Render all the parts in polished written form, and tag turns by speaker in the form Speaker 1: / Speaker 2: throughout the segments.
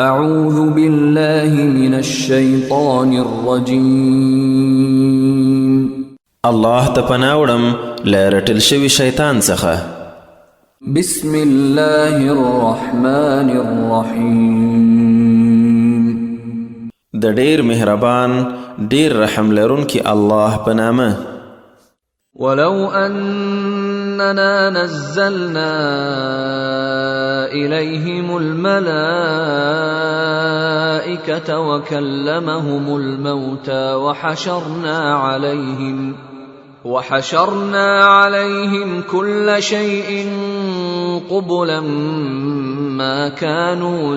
Speaker 1: اعوذ بالله من الشیطان الرجیم.
Speaker 2: الله ته پناه وړم له رټل شوي شیطان څخه.
Speaker 1: بسم الله الرحمن الرحیم.
Speaker 2: د ډیر مهربان ډیر رحم لرونکي الله په نامه.
Speaker 1: ولو اننا نزلنا إليهم الملائكة وكلمهم الموتى وحشرنا عليهم كل شيء قبلا ما كانوا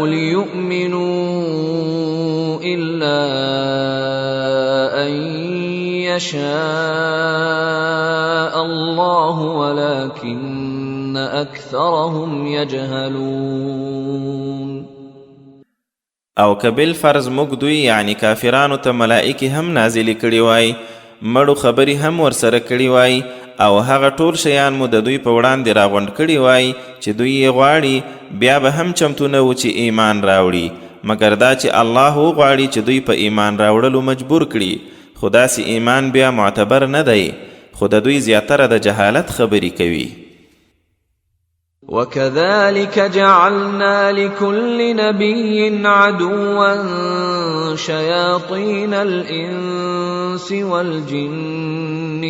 Speaker 1: ليؤمنوا إلا أن يشاء الله ولكن أكثرهم يجهلون.
Speaker 2: او که بالفرض موږ دوی یعنی کافرانو ته ملائکې هم نازلې کړي وای، مړو خبرې هم ورسره کړي وای، او هغه ټول شیان مو د دوی په وړاندې راغونډ کړي وای چې دوی یې غواړي، بیا به هم چمتو نه و چې ایمان راوړي، مګر دا چې الله وغواړي چې دوی په ایمان راوړلو مجبور کړي، خو داسې ایمان بیا معتبر نه دی، خو د دوی زیاتره د جهالت خبرې کوي.
Speaker 1: وكذلك جعلنا لكل نبي عدوا شياطين الإنس والجن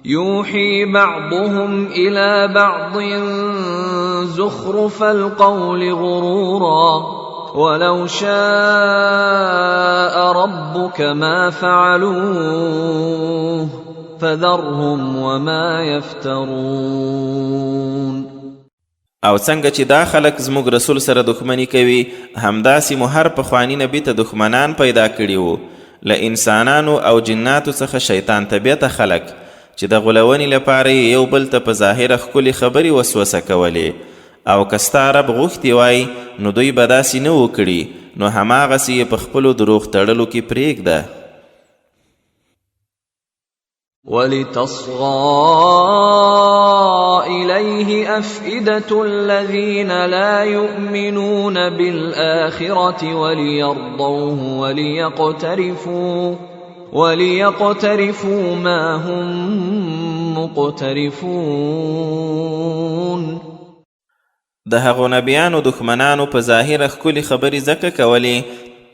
Speaker 1: يوحي بعضهم إلى بعض زخرف القول غرورا ولو شاء ربك ما فعلوه فذرهم وما يفترون.
Speaker 2: او څنګه چې دا خلک زموږ رسول سره دښمني کوي، همداسې مو هر پخواني نبي ته دښمنان پیدا کړي وو، له انسانانو او جناتو څخه شیطان طبیعته خلک چې د غولونې لپاره یو بل ته په ظاهره ښکلې خبرې وسوسه کولې، او که ستا رب غوښتي وای نو دوی به داسې نه وکړي، نو هماغسې یې په خپلو دروغ تړلو کې پرېږده.
Speaker 1: ولتصغى إليه أفئدة الذين لا يؤمنون بالآخرة وليرضوه وليقترفوا ما هم مقترفون.
Speaker 2: د هغو نبیانو دښمنانو په ظاهره ښکلې خبرې ځکه کولې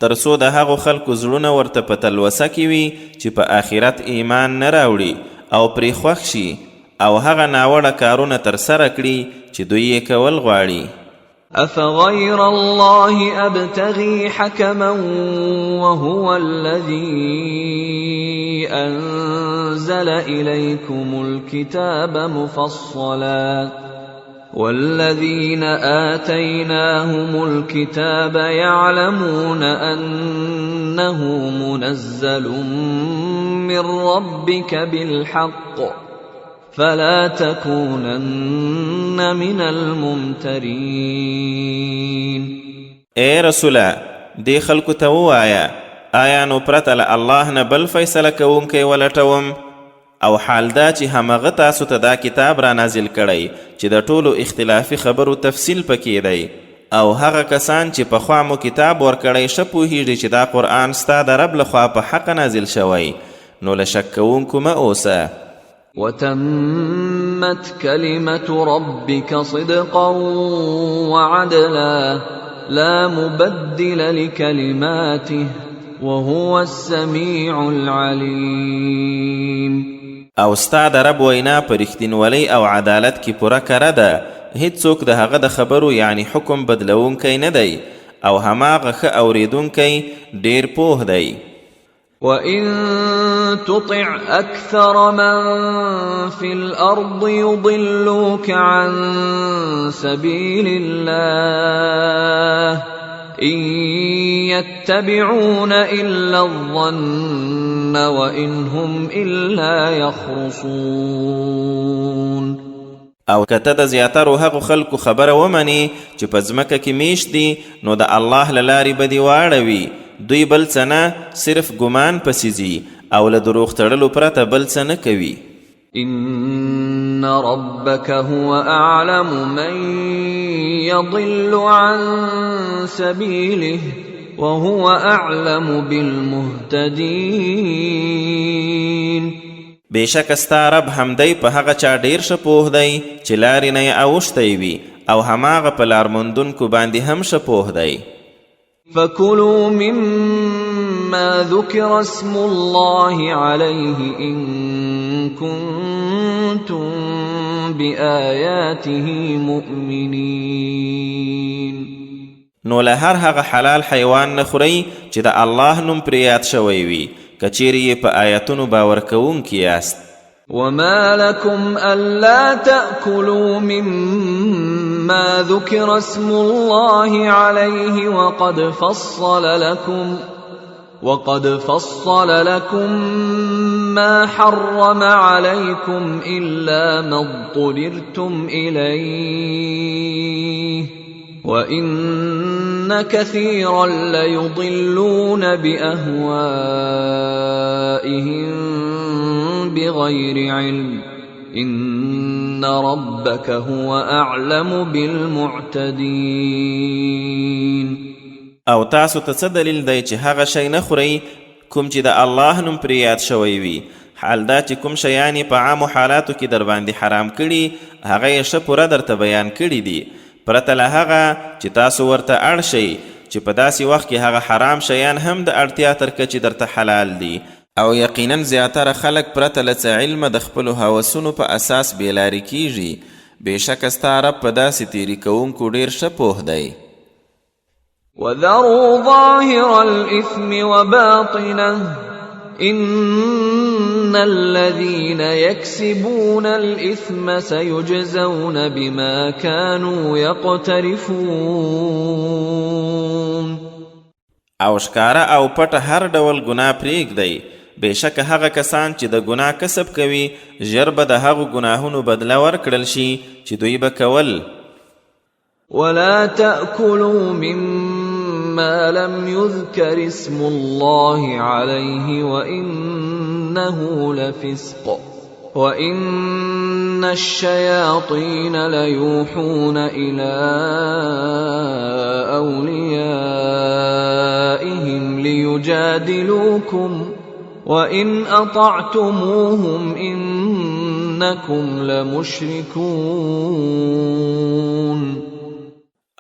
Speaker 2: ترڅو د هغو خلکو زړونه ورته په تلوسه کې وي چې په آخرت ایمان نه راوړي او پرې خوښ شي او هغه ناوړه کارونه ترسره کړي چې دوی یې کول غواړي.
Speaker 1: أفغير الله أبتغي حكما وهو الذي أنزل إليكم الكتاب مفصلا والذين آتيناهم الكتاب يعلمون أنه منزل من ربك بالحق فلا تكونن من الممترين. اے
Speaker 2: رسولا دی خلکو ته ووایه، آیا نو پرته له الله نه بل فیصله کوونکی ولټوم؟ او حال دا چې همغه تاسو ته دا کتاب را نازل کړی چې د ټولو اختلافي خبرو تفصیل پکې دی، او هغه کسان چې پخوا مو کتاب ورکړی ښه پوهیږي چې دا قرآن ستا د رب لخوا په حق نازل شوی، نو له شک کوونکو مه اوسه.
Speaker 1: وتمت كلمة ربك صدقا وعدلا لا مبدل لكلماته وهو السميع العليم.
Speaker 2: او ستا د رب وینا په رښتینولۍ او عدالت کې پوره کره ده، هیڅوک د هغه د خبرو یعنی حکم بدلونکی نه دی، او هماغه ښه اوریدونکی ډیر پوه دی.
Speaker 1: وَإِن تُطِعْ أَكْثَرَ مَن فِي الْأَرْضِ يُضِلُّوكَ عَن سَبِيلِ اللَّهِ إِن يَتَّبِعُونَ إِلَّا الظَّنَّ وَإِنْ هُمْ إِلَّا يَخْرُصُونَ.
Speaker 2: او کته د زیاترو هغو خلکو خبره ومني چې په ځمکه کې میشت دي، نو د الله له لارې به دې واړوي، دوی بل څه نه صرف ګمان پسې ځي او له دروغ تړلو پرته بل څه نه کوي.
Speaker 1: إن ربك هو أعلم من يضل عن سبيله وهو أعلم بالمهتدين.
Speaker 2: بېشکه ستا رب همدی په هغه چا ډیر ښه پوه دی چې لارې نه یې اوښتی وي او هماغه په لارموندونکو باندې هم ښه پوه دی.
Speaker 1: فكلوا مما ذكر اسم الله عليه إن كنتم بآياته مؤمنين.
Speaker 2: نو له هر هغه حلال حیوان نه خورئ چې د الله نوم پرې یاد شوی وي که چیرې یې په آیتونو باور کوونکي یاست.
Speaker 1: وما لكم ألا تأكلوا مما ذكر اسم الله عليه وقد فصل لكم ما حرم عليكم إلا ما اضطررتم إليه وإن كثيرا ليضلون بأهوائهم بغير علم إن ربك هو أعلم بالمعتدين.
Speaker 2: او تاسو ته څه دلیل دی چې هغه شی نه خورئ کوم چې د الله نوم پرې یاد شوی وي، حال دا چې کوم شیان یې په عامو حالاتو کې در باندې حرام کړي هغه یې ښه پوره درته بیان کړي دي، پرته له هغه چې تاسو ورته اړ شئ چې په داسې وخت کې هغه حرام شیان هم د اړتیا تر کچې درته حلال دي. او یقینا زیاتره خلک پرته له څه علمه د خپلو هوسونو په اساس بېلارې کیږي. بېشکه ستا رب په داسې تیري کوونکو ډېر ښه پوه دی.
Speaker 1: وذروا ظاهر الإثم وباطنه إن الذين يكسبون الإثم سيجزون بما كانوا يقترفون.
Speaker 2: او ښکاره او پټه هر ډول ګناه پرېږدئ، بېشکه هغه کسان چې د ګناه کسب کوي ژر به د هغو ګناهونو بدله ورکړل شي چې دوی به کول.
Speaker 1: ولا تأكلوا مما لم يذكر اسم الله عليه وإنه لفسق وإن الشياطين ليوحون إلى أوليائهم ليجادلوكم وإن أطعتموهم إنكم لمشركون.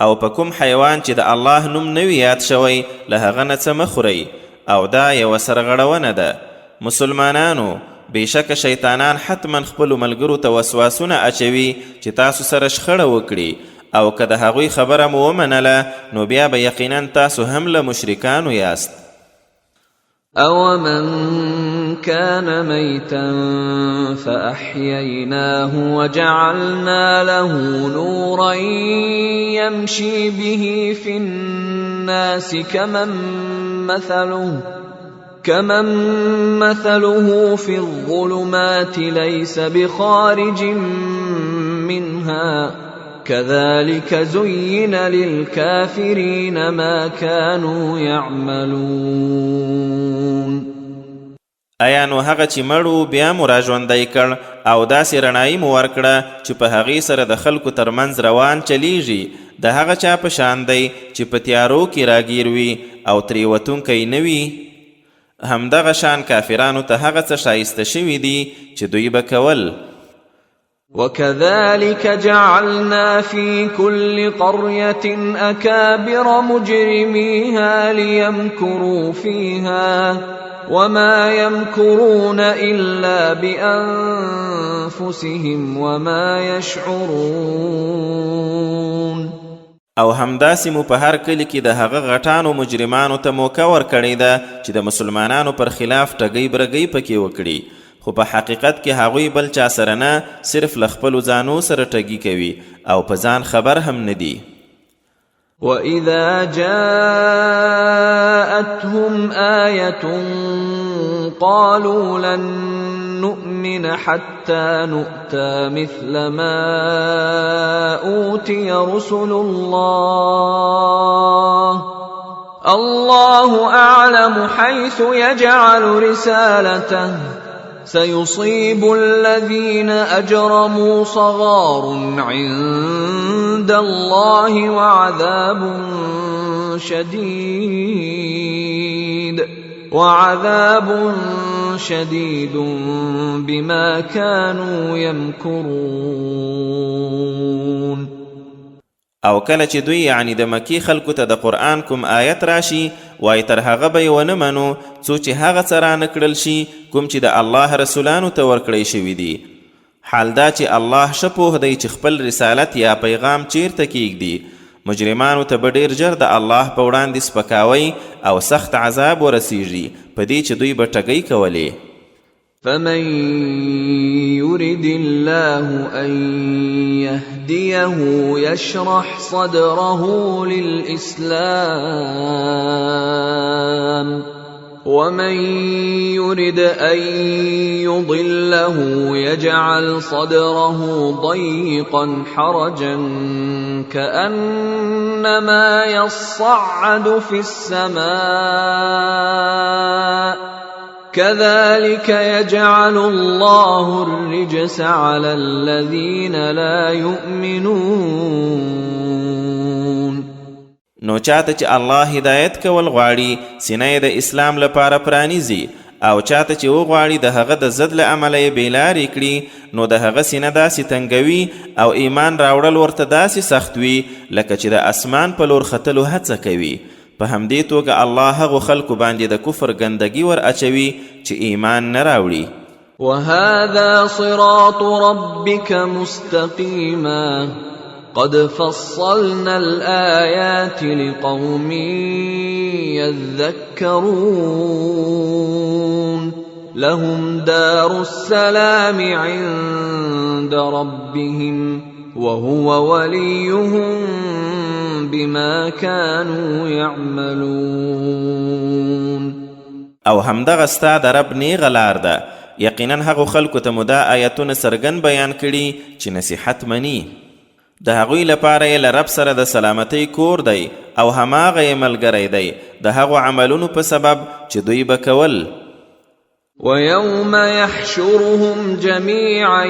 Speaker 2: او په کوم حیوان چې د الله نوم نه وي یاد شوی له هغه نه څه مه خورئ، او دا یوه سرغړونه ده. مسلمانانو، بېشکه شیطانان حتما خپلو ملګرو ته وسواسونه اچوي چې تاسو سره شخړه وکړي، او که د هغوی خبره مو ومنله نو بیا به یقینا تاسو هم له مشرکانو یاست.
Speaker 1: أَوَمَنْ كَانَ مَيْتًا فَأَحْيَيْنَاهُ وَجَعَلْنَا لَهُ نُورًا يَمْشِي بِهِ فِي النَّاسِ كَمَنْ مَثَلُهُ فِي الظُّلُمَاتِ لَيْسَ بِخَارِجٍ مِنْهَا كذلك زين للكافرين ما كانوا يعملون.
Speaker 2: ایا نو هغه چې مړو بیا مو راژوندی کړ او داسې رڼایي مو ورکړه چې په هغې سره د خلکو ترمنځ روان چلیږي، د هغه چا په شان دی چې په تیارو کې راګیر وي او ترې وتونکی نه وي. همدغه شان کافرانو ته هغه څه ښایسته شوي دي چې دوی به کول.
Speaker 1: وكذلك جعلنا في كل قرية أكابر مجرميها ليمكروا فيها وما يمكرون إلا بأنفسهم وما يشعرون.
Speaker 2: او همداسې مو په هر کلي کې د هغه غټانو مجرمانو ته موقع ورکړې ده چې د مسلمانانو پر خلاف ټګۍ برګۍ پکې وکړي، خو په حقیقت کې هغوی بل چا سره نه، صرف له خپلو ځانو سره ټګي کوي او په ځان خبر هم نه دي.
Speaker 1: وَإِذَا جَاءَتْهُمْ آيَةٌ قَالُوا لَن نُّؤْمِنَ حَتَّى نُؤْتَىٰ مِثْلَ مَا أُوتِيَ رُسُلُ اللَّهُ أَعْلَمُ حَيْثُ يَجْعَلُ رِسَالَتَهُ سيصيب الذين أجرموا صغار عند الله وعذاب شديد بما كانوا يمكرون.
Speaker 2: او کله چې دوی یعنی د مکی خلکو ته د قرآن کوم آیت راشي وای تر هغه به یې ونه منو څو چې هغه څه رانکړل شي کوم چې د الله رسولانو ته ورکړی شوي دي. حال دا چې الله ښه پوه دی چې خپل رسالت یا پیغام چیرته کیږدي. مجرمانو ته به ډیر ژر د الله په وړاندې سپکاوی او سخت عذاب ورسیږي په دې چې دوی به ټګۍ کولې.
Speaker 1: فمن يرد الله أن يهديه يشرح صدره للإسلام ومن يرد أن يضله يجعل صدره ضيقا حرجا كأنما يصعد في السماء كذلك يجعل الله الرجس على الذين لا يؤمنون.
Speaker 2: نو چاته چې الله هدایت کول غواړي سینه د اسلام لپاره پرانیزي او چاته چې وغواړي د هغه د ضد له امله یې بېلارې کړي نو د هغه سینه داسې تنګوي او ایمان راوړل ورته داسې سخت وي لکه چې د اسمان په لور ختلو هڅه کوي. په همدې توګه الله هغو خلکو باندې د کفر ګندګي ور اچوي چې ایمان نه راوړي.
Speaker 1: وهذا صراط ربك مستقيما قد فصلنا الآيات لقوم يذكرون لهم دار السلام عند ربهم وهو وليهم بما كانوا يعملون.
Speaker 2: او همدغه ستا د رب نیغه لار ده. یقینا هغو خلکو ته مو دا آیتونه څرګند بیان کړي چې نصیحت مني. د هغوی لپاره یې له رب سره د سلامتۍ کور دی او هماغه یې ملګری دی د هغو عملونو په سبب چې دوی به کول.
Speaker 1: ويوم يحشرهم جميعا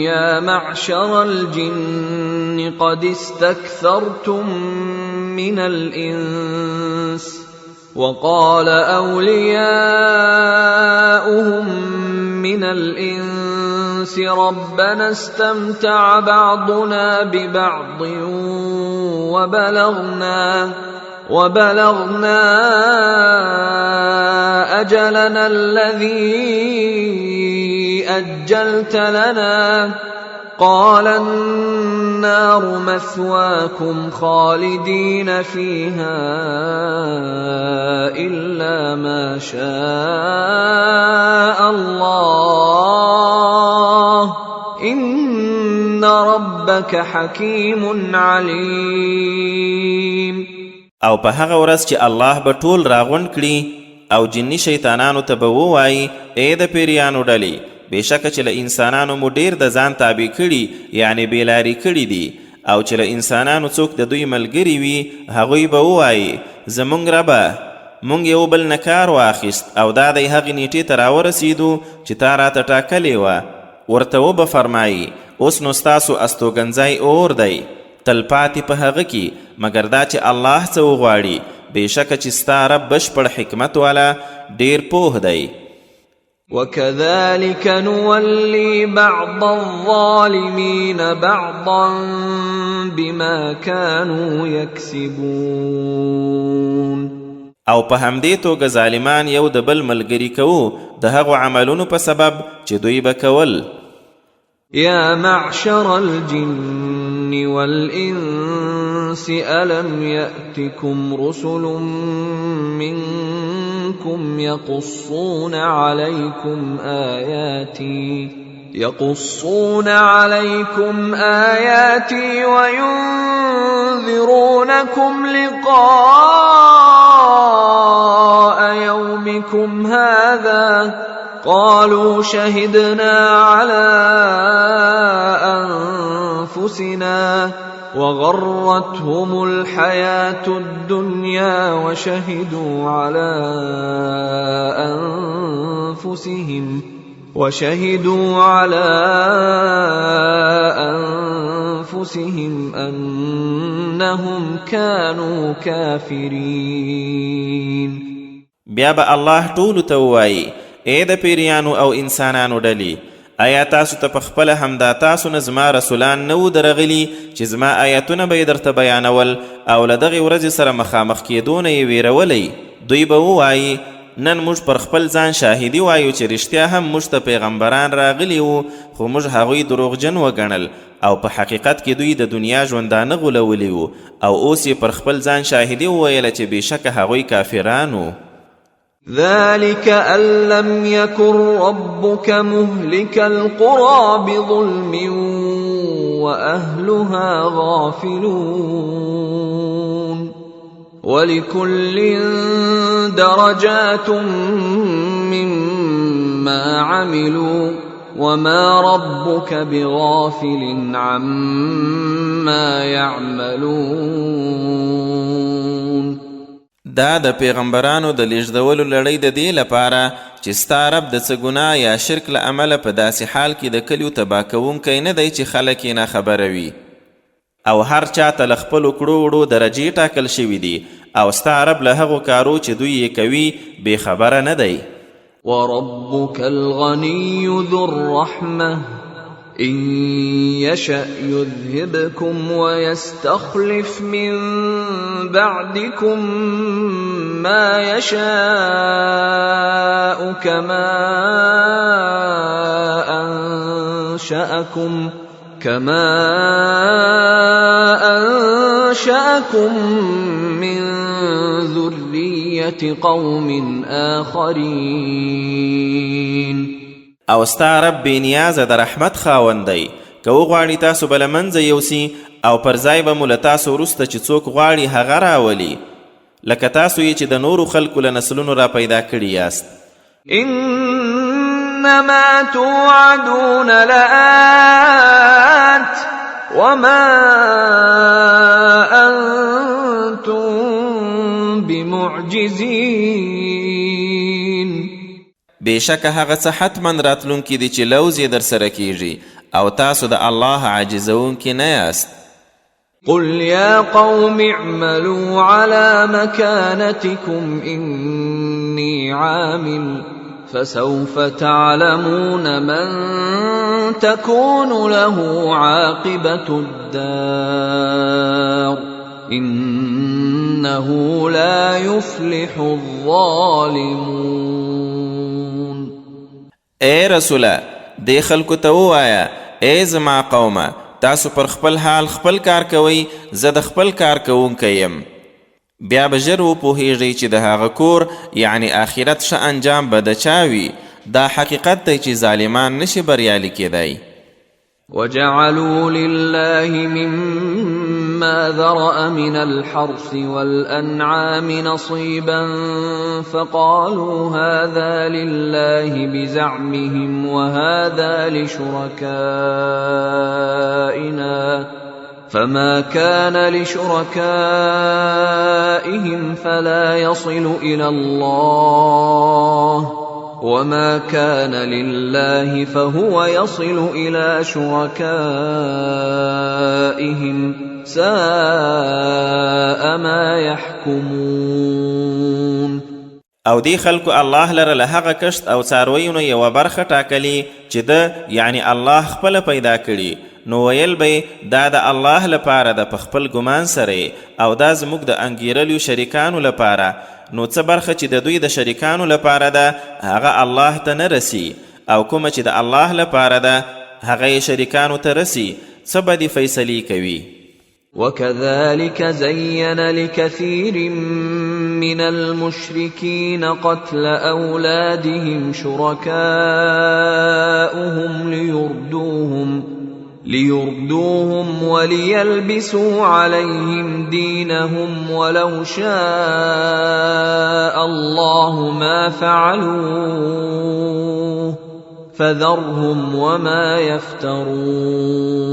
Speaker 1: يا معشر الجن قد استكثرتم من الإنس وقال أولياؤهم من الإنس ربنا استمتع بعضنا ببعض وبلغنا أجلنا الذي أجلت لنا قال النار مثواكم خالدين فيها إلا ما شاء الله إن ربك حكيم عليم.
Speaker 2: او په هغه ورځ چې الله به ټول راغونډ کړي او جني شیطانانو ته به ووایي ای د پیریانو ډلې بېشکه چې له انسانانو مو ډیر د ځان تابع کړي یعنی بېلارې کړي دي او چې له انسانانو څوک د دوی ملګري وي هغوی به ووایي زموږ ربه موږ یو بل نه کار واخیست او دا دی هغې نیټې ته راورسېدو چې تا راته ټاکلې وه. ورته وبه فرمایي اوس نو ستاسو استوګنځی اور دی تل پاتې په هغه کې مګر دا چې الله څه وغواړي بېشکه چې ستا رب بشپړ حکمت والا ډیر پوه دی.
Speaker 1: وكذلك نولي بعض الظالمين بعضا بما كانوا يكسبون.
Speaker 2: او په همدې توګه ظالمان یو د بل ملګري کوو د هغو عملونو په سبب چې دوی به کول.
Speaker 1: يا معشر الجن والإنس ألم يأتكم رسل منكم يقصون عليكم آياتي وينذرونكم لقاء يومكم هذا قالوا شهدنا على أنفسنا وغرتهم الحياة الدنيا وشهدوا على أنفسهم وشهدوا على أنفسهم أنهم كانوا كافرين.
Speaker 2: بیا به الله ټولو ته ووایي ای د پیریانو او انسانانو ډلې، آیا تاسو ته پخپله همدا تاسو نه زما رسولان نه وو درغلي چې زما آیتونه به یې درته بیانول او له دغې ورځې سره مخامخ کېدو نه یې ویرولی؟ دوی به ووایي نن موږ پر خپل ځان شاهدي وایو چې رښتیا هم موږ ته پیغمبران راغلي وو، خو موږ هغوی دروغجن وګڼل او په حقیقت کې دوی د دنیا ژوندانه غولولی وو او اوس یې پر خپل ځان شاهدي وویله چې بېشکه هغوی کافران وو.
Speaker 1: ذلك أن لم يكن ربك مهلك القرى بظلم وأهلها غافلون ولكل درجات مما عملوا وما ربك بغافل عما يعملون.
Speaker 2: دا د پیغمبرانو د لیږدولو لړۍ د دې لپاره چې ستا رب د څه ګناه یا شرک له امله په داسې حال کې د کلیو تباه کوونکی نه دی چې خلک یې ناخبره وي، او هر چاته له خپلو کړو وړو درجې ټاکل شوي دي، او ستا رب له هغو کارو چې دوی یې کوي بې خبره نه دی.
Speaker 1: وربك الغني ذو الرحمة إن يشأ يذهبكم ويستخلف من بعدكم ما يشاء كما أنشأكم من ذرية قوم آخرين.
Speaker 2: او ستا رب بې نیازه د رحمت خاوند دی، که وغواړي تاسو به له منځه یوسي او پر ځای به مو له تاسو وروسته چې څوک غواړي هغه راولي، لکه تاسو یې چې د نورو خلکو له نسلونو را پیدا کړي یاست.
Speaker 1: انما توعدون لآت وما انتم بمعجزين.
Speaker 2: بېشکه هغه څه حتما راتلونکي دي چې لوز یې در سره کیږي او تاسو د الله عاجزونکي نه یاست.
Speaker 1: قل يا قوم اعملوا على مكانتكم إني عامل فسوف تعلمون من تكون له عاقبة الدار إنه لا يفلح الظالمون.
Speaker 2: اے رسوله دې خلکو ته ووایه ای زما قومه تاسو پر خپل حال خپل کار کوئ، زه د خپل کار کوونکی یم. بیا به ژر وپوهیږئ چې د هغه کور یعنی آخرت ښه انجام به د چا وي. دا حقیقت دی چې ظالمان نشي بریالي کیدی.
Speaker 1: وجعلوا لله مما ذرأ من الحرث والأنعام نصيبا فقالوا هذا لله بزعمهم وهذا لشركائنا فما كان لشركائهم فلا يصل إلى الله وما كان لله فهو يصل إلى شركائهم ساء ما يحكمون.
Speaker 2: او دی خلکو الله لره له هغه کشت او څارویو نه یوه برخه ټاکلي چې ده یعنی الله خپله پیدا کړي، نو ویل به دا د الله لپاره ده په خپل ګمان سره، او دا زموږ د انګیرلیو شریکانو لپاره، نو څه برخه چې د دوی د شریکانو لپاره ده هغه الله ته نه رسی، او کومه چې د الله لپاره ده هغه یې شریکانو ته رسی، څه به دې فیصلې کوي.
Speaker 1: وكذلك زين لكثير من المشركين قتل أولادهم شركاؤهم ليردوهم وليلبسوا عليهم دينهم ولو شاء الله ما فعلوه فذرهم وما يفترون.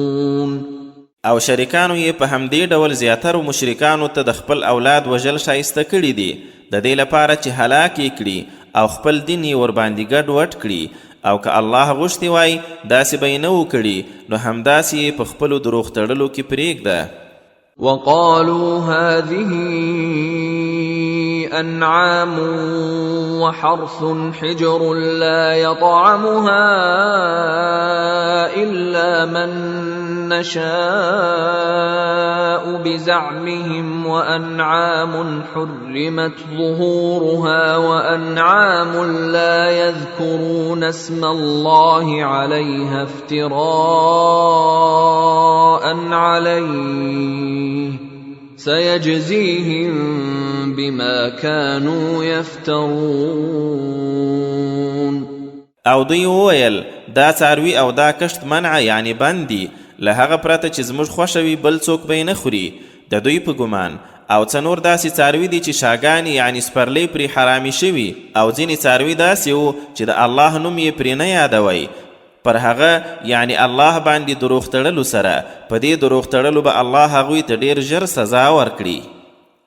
Speaker 2: او شریکانو یې په همدې ډول زیاترو مشرکانو ته د خپل اولاد وژل شایسته کړي دي، د دې لپاره چې هلاک یې کړي او خپل دین یې ورباندې ګډ وډ کړي، او که الله غوښتي وای داسې به یې نه و کړي، نو همداسې یې په خپلو دروغ تړلو کې پرېږده.
Speaker 1: وقالوا هذه أنعام وحرث حجر لا يطعمها إلا من نشاء بزعمهم وأنعام حرمت ظهورها وأنعام لا يذكرون اسم الله عليها افتراء عليه سيجزيهم بما كانوا يفترون.
Speaker 2: او دوی وویل دا څاروي او دا کښت منع یعنی بندي، له هغه پرته چې زموږ خوښه وي بل څوک به یې نه خوري د دوی په ګمان. او څه نور داسې څاروي دي چې شاګانې یعنی سپرلۍ پرې حرامي شوي، او ځینې څاروي داسې وو چې د الله نوم یې پرې نه یادوئ. پر هغه یعنی الله باندې دروغ تړلو سره په دې دروغ تړلو به الله هغوی ته ډېر ژر سزا ورکړي.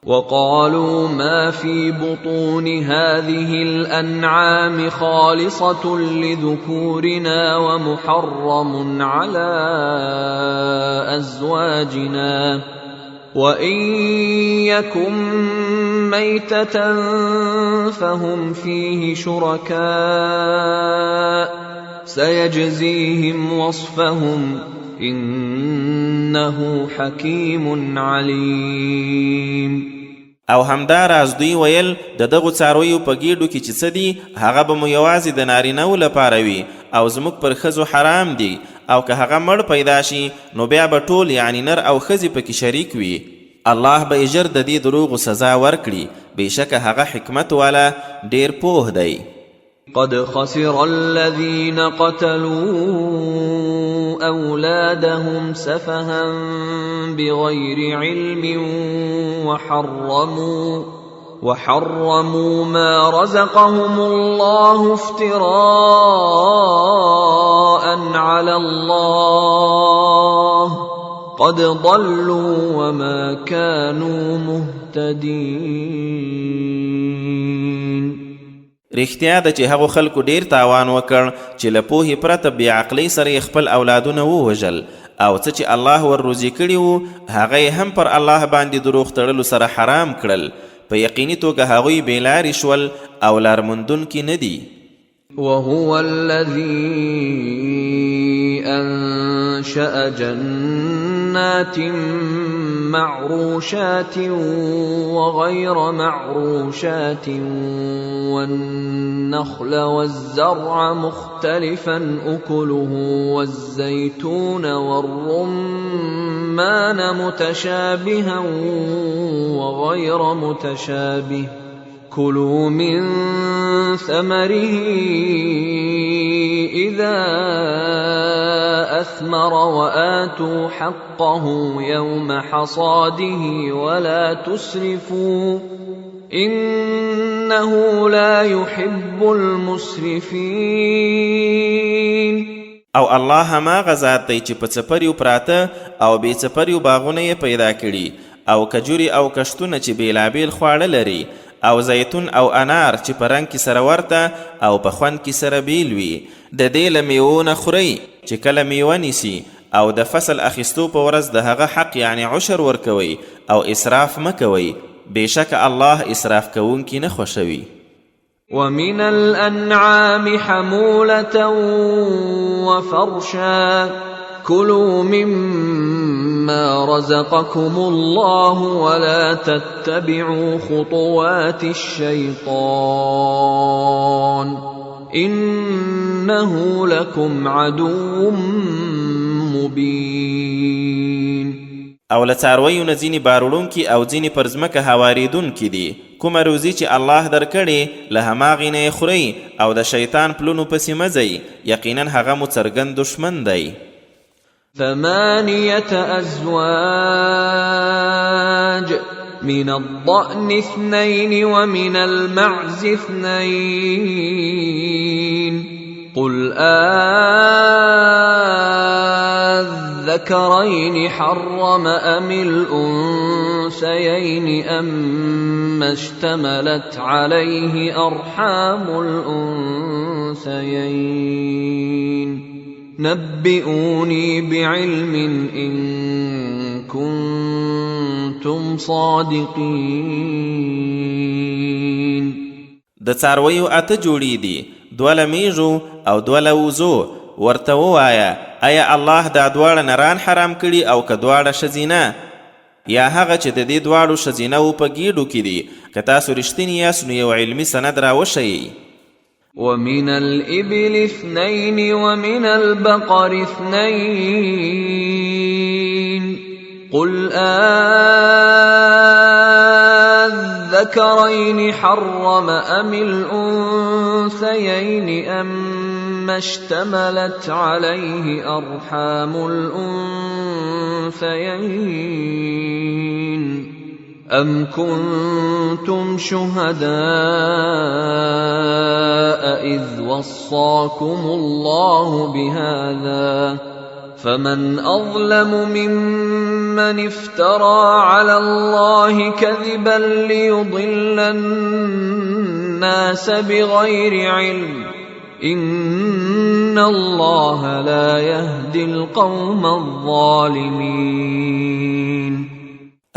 Speaker 1: وقالوا ما في بطون هذه الأنعام خالصة لذكورنا ومحرم على أزواجنا وإن يكن ميتة فهم فيه شركاء سيجزيهم وصفهم إنه حكيم عليم.
Speaker 2: او همدا راز دوی ویل د دغو څارویو په ګېډو کې چې څه دي هغه به مو یوازې د نارینهو لپاره وي او زموږ پر ښځو حرام دي، او که هغه مړ پیدا شي نو بیا به ټول یعنی نر او ښځې پکې شریک وي. الله به یې ژر د دې دروغو سزا ورکړي، بېشکه هغه حکمت والا ډېر پوه دی.
Speaker 1: قد خسر الذين قتلوا أولادهم سفها بغير علم وحرموا ما رزقهم الله افتراء على الله قد ضلوا وما كانوا مهتدين.
Speaker 2: رښتیا ده چې هغو خلکو ډیر تاوان وکړ چې له پوهې پرته بې عقلۍ سره خپل اولادونه ووژل، او څه چې الله ور روزي کړي وو هغه یې هم پر الله باندې دروغ تړلو سره حرام کړل. په یقیني توګه هغوی بې لارې شول او لارموندونکي نه دي.
Speaker 1: وهو الذي أنشأ جنات معروشات وغير معروشات والنخل والزرع مختلفا أكله والزيتون والرمان متشابها وغير متشابه كلوا من ثمره إذا أثمر وآتوا حقه يوم حصاده ولا تسرفوا إنه لا يحب المسرفين.
Speaker 2: او الله ما غزات دی چې په څپریو پراته او بې څپریو باغونه یې پیدا کړي، او کجوري او کشتونه چې بیلابیل خواړه لري، او زیتون او انار چې په رنګ کې سره ورته او په خوند کې سره بیل وي. د دې له میوو نه خورئ چې کله میوه نیسي، او د فصل اخیستو په ورځ د هغه حق یعنی عشر ورکوئ، او اسراف مه کوئ، بېشکه الله اسراف کوونکي نه خوښوي.
Speaker 1: ومن الأنعام حمولة وفرشا كلوا مما رزقكم الله ولا تتبعوا خطوات الشيطان إنه لكم عدو مبين.
Speaker 2: او له څارویو نه ځینې باروړونکي او ځینې پر ځمکه هواریدونکي دي. کومه روزي چې الله درکړې له هماغې نه یې خورئ، او د شیطان پلونو پسې مه ځئ، یقینا هغه مو څرګند دشمن دی.
Speaker 1: 8 أزواج من الضأن 2 ومن المعز 2 قل الذكرين حرم أم الأنثيين أما اشتملت عليه أرحام الأنثيين نبئوني بعلم إن كنتم صادقين.
Speaker 2: د څارویو اته جوړې دي، دوله میږو او دوله وزو. ورته ووایه آیا الله دا دواړه نران حرام کړي او که دواړه ښځینه، یا هغه چې د دې دواړو ښځینه و په ګېډو کې دي؟ که تاسو رښتیني یاست نو یو علمي سند راوښیئ.
Speaker 1: ومن الإبل 2 ومن البقر 2 قل الذكرين حرم أم الأنثيين أما اشتملت عليه أرحام الأنثيين أم كنتم شهداء إذ وصاكم الله بهذا فمن أظلم ممن افترى على الله كذبا ليضل الناس بغير علم إن الله لا يهدي القوم الظالمين.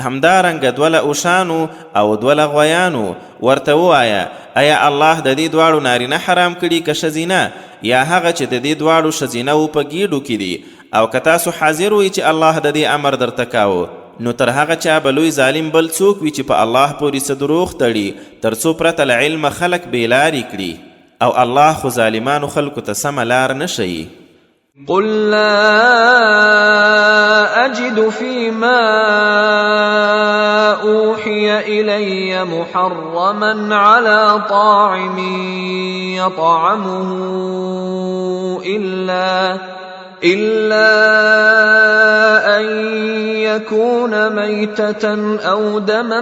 Speaker 2: همدارنګه دوله اوښانو او دوله غویانو ورته ووایه آیا الله د دې دواړو نارینه حرام کړي که ښځینه، یا هغه چې د دې دواړو ښځینه و په ګېډو کې دي؟ او که تاسو حاضر وئ چې الله د دې امر درته کاوه، نو تر هغه چا به لوی ظالم بل څوک وي چې په الله پورې څه دروغ تړي تر څو پرته له علمه خلک بېلارې کړي، او الله خو ظالمانو خلکو ته سمه لار نه ښیي.
Speaker 1: قل لا أجد فيما أوحي إلي محرما على طاعم يطعمه إلا أن يكون ميتة أو دما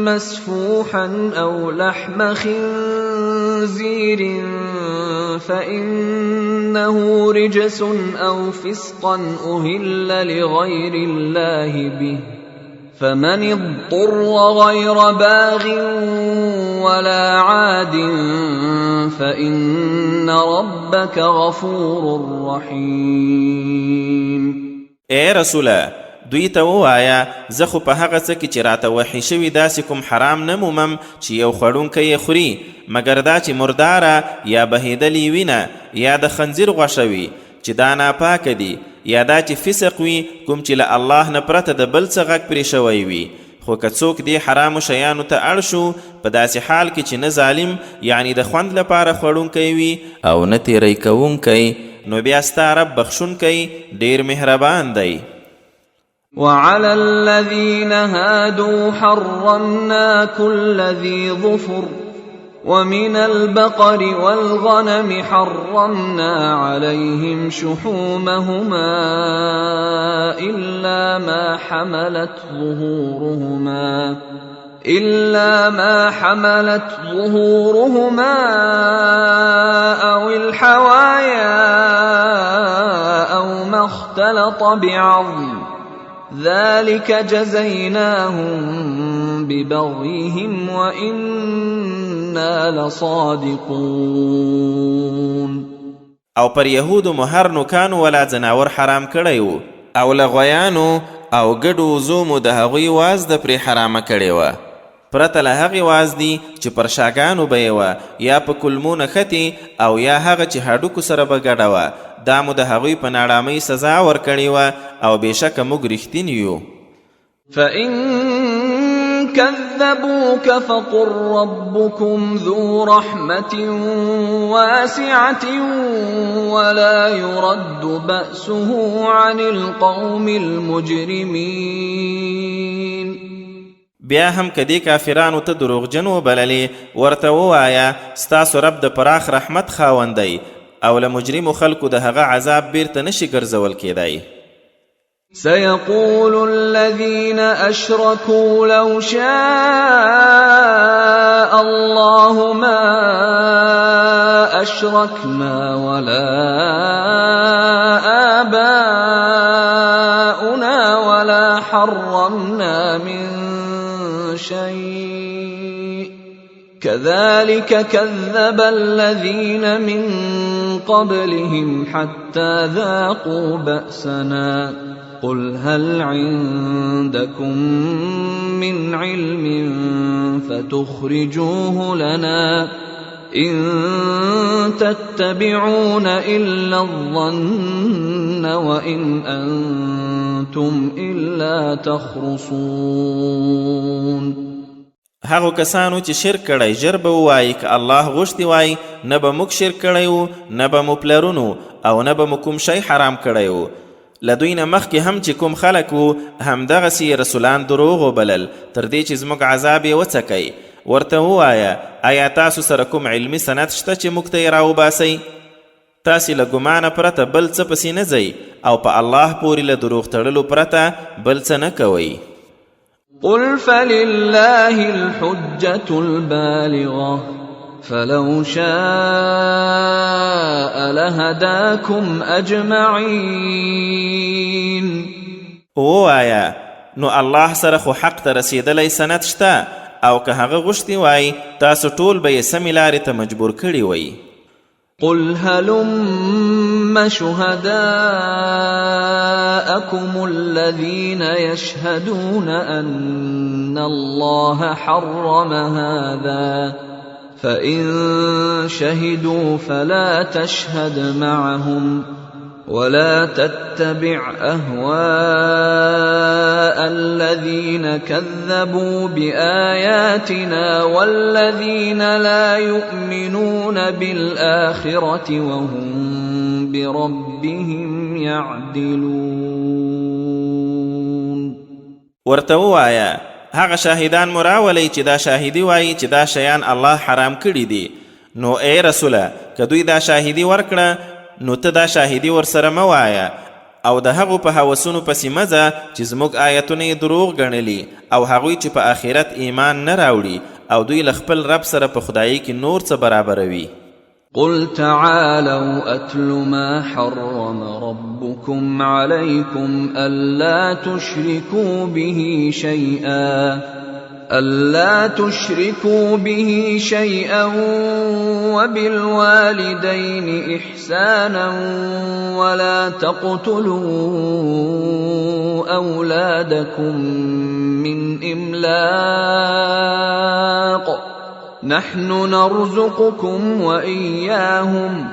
Speaker 1: مسفوحا أو لحم خنزير فإنه رجس أو فسقا أهل لغير الله به فمن اضطر غير باغ ولا عاد فإن ربك غفور رحيم.
Speaker 2: اے رسوله دوی ته ووایه زه خو په هغه څه کې چې راته وحي شوي داسې کوم حرام نه مومم چې یو خوړونکی یې خوري مګر دا چې مرداره یا بهیدلې وینه یا د خنزیر غوښه وي چې دا ناپاکه دي، یا دا چې فسق وي کوم چې له الله نه پرته د بل څه غږ پرې شوی وي. خو که څوک دې حرامو شیانو ته اړ شو په داسې حال کې چې نه ظالم یعنی د خوند لپاره خوړونکی وي او نه تیری کوونکی، نو بیا ستا رب بخښونکی ډېر مهربان دی.
Speaker 1: وعلى الذين هادوا حرمنا كل ذي ظفر ومن البقر والغنم حرمنا عليهم شحومهما إلا ما حملت ظهورهما أو الحوايا أو ما اختلط بعظم ذلك جزيناهم ببغيهم وإنا لصادقون.
Speaker 2: او پر یهودو مهر نوکانو ولا ځناور حرام کړی و، او له غویانو او ګډو وزو مو د هغوی وازده پرې حرامه کړې وه، پرته له هغې وازدي چې پر شاګانو به یې وه یا په کلمو نښتې او یا هغه چې هډوکو سره به ګډه وه، دا مو د هغوی په ناړامۍ سزا ورکړې وه او بېشکه موږ رښتیني یو.
Speaker 1: فإن كذبوك فقل ربكم ذو رحمة واسعة ولا يرد بأسه عن القوم المجرمين.
Speaker 2: بیا هم که دې کافرانو ته دروغجن وبللې ورته ووایه ستاسو رب د پراخ رحمت خاوندی او له مجرمو خلکو د هغه عذاب بیرته نشي ګرځول کیدی.
Speaker 1: سيقول الذين أشركوا لو شاء الله ما أشركنا ولا آباؤنا حرمنا من شيء كذلك كذب الذين من قبلهم حتى ذاقوا بأسنا قل هل عندكم من علم فتخرجوه لنا إن تتبعون إلا الظن وإن أنتم إلا تخرصون.
Speaker 2: هغه کسانو چې شرک کړی ژر به ووایي که الله غوښتي وای نه به موږ شرک کړی و نه به مو پلرونو او نه به مو کوم شی حرام کړی و. له دوی نه مخکې هم چې کوم خلک وو همدغسې رسولان دروغ وبلل تر دې چې زموږ عذاب یې وڅکی. ورته ووایه آیا تاسو سره کوم علمي سند شته چې موږ ته یې راوباسئ؟ تاسې له ګمانه پرته بل څه پسې نه ځئ او په الله پورې له دروغ تړلو پرته بل څه نه کوئ.
Speaker 1: قل فلله الحجة البالغة فلو شاء لهداكم أجمعين.
Speaker 2: ووایا نو الله سره خو حق ته رسیدلی سند شته او که هغه غوښتي وای تاسو ټول به یې سمې لارې ته مجبور کړي وی.
Speaker 1: قل هلم شهداءكم الذين يشهدون أن الله حرم هذا فإن شهدوا فلا تشهد معهم ولا تتبع أهواء الذين كذبوا بآياتنا والذين لا يؤمنون بالآخرة وهم بربهم يعدلون.
Speaker 2: ورته ووایه هغه شاهدان مو راولئ چې دا شاهدي وایي چې دا شیان الله حرام کړي دي. نو ای رسوله که دوی دا شاهدي ورکړه نو ته دا شاهدي ورسره مه وایه او د هغو په هوسونو پسې مه ځه چې زموږ آیتونه یې دروغ ګڼلي او هغوی چې په آخرت ایمان نه راوړي او دوی له خپل رب سره په خدایي کې نور څه برابروي.
Speaker 1: قل تعالوا أتل ما حرم ربكم عليكم ألا تشركوا به شيئا وبالوالدين إحسانا ولا تقتلوا أولادكم من إملاق نحن نرزقكم وإياهم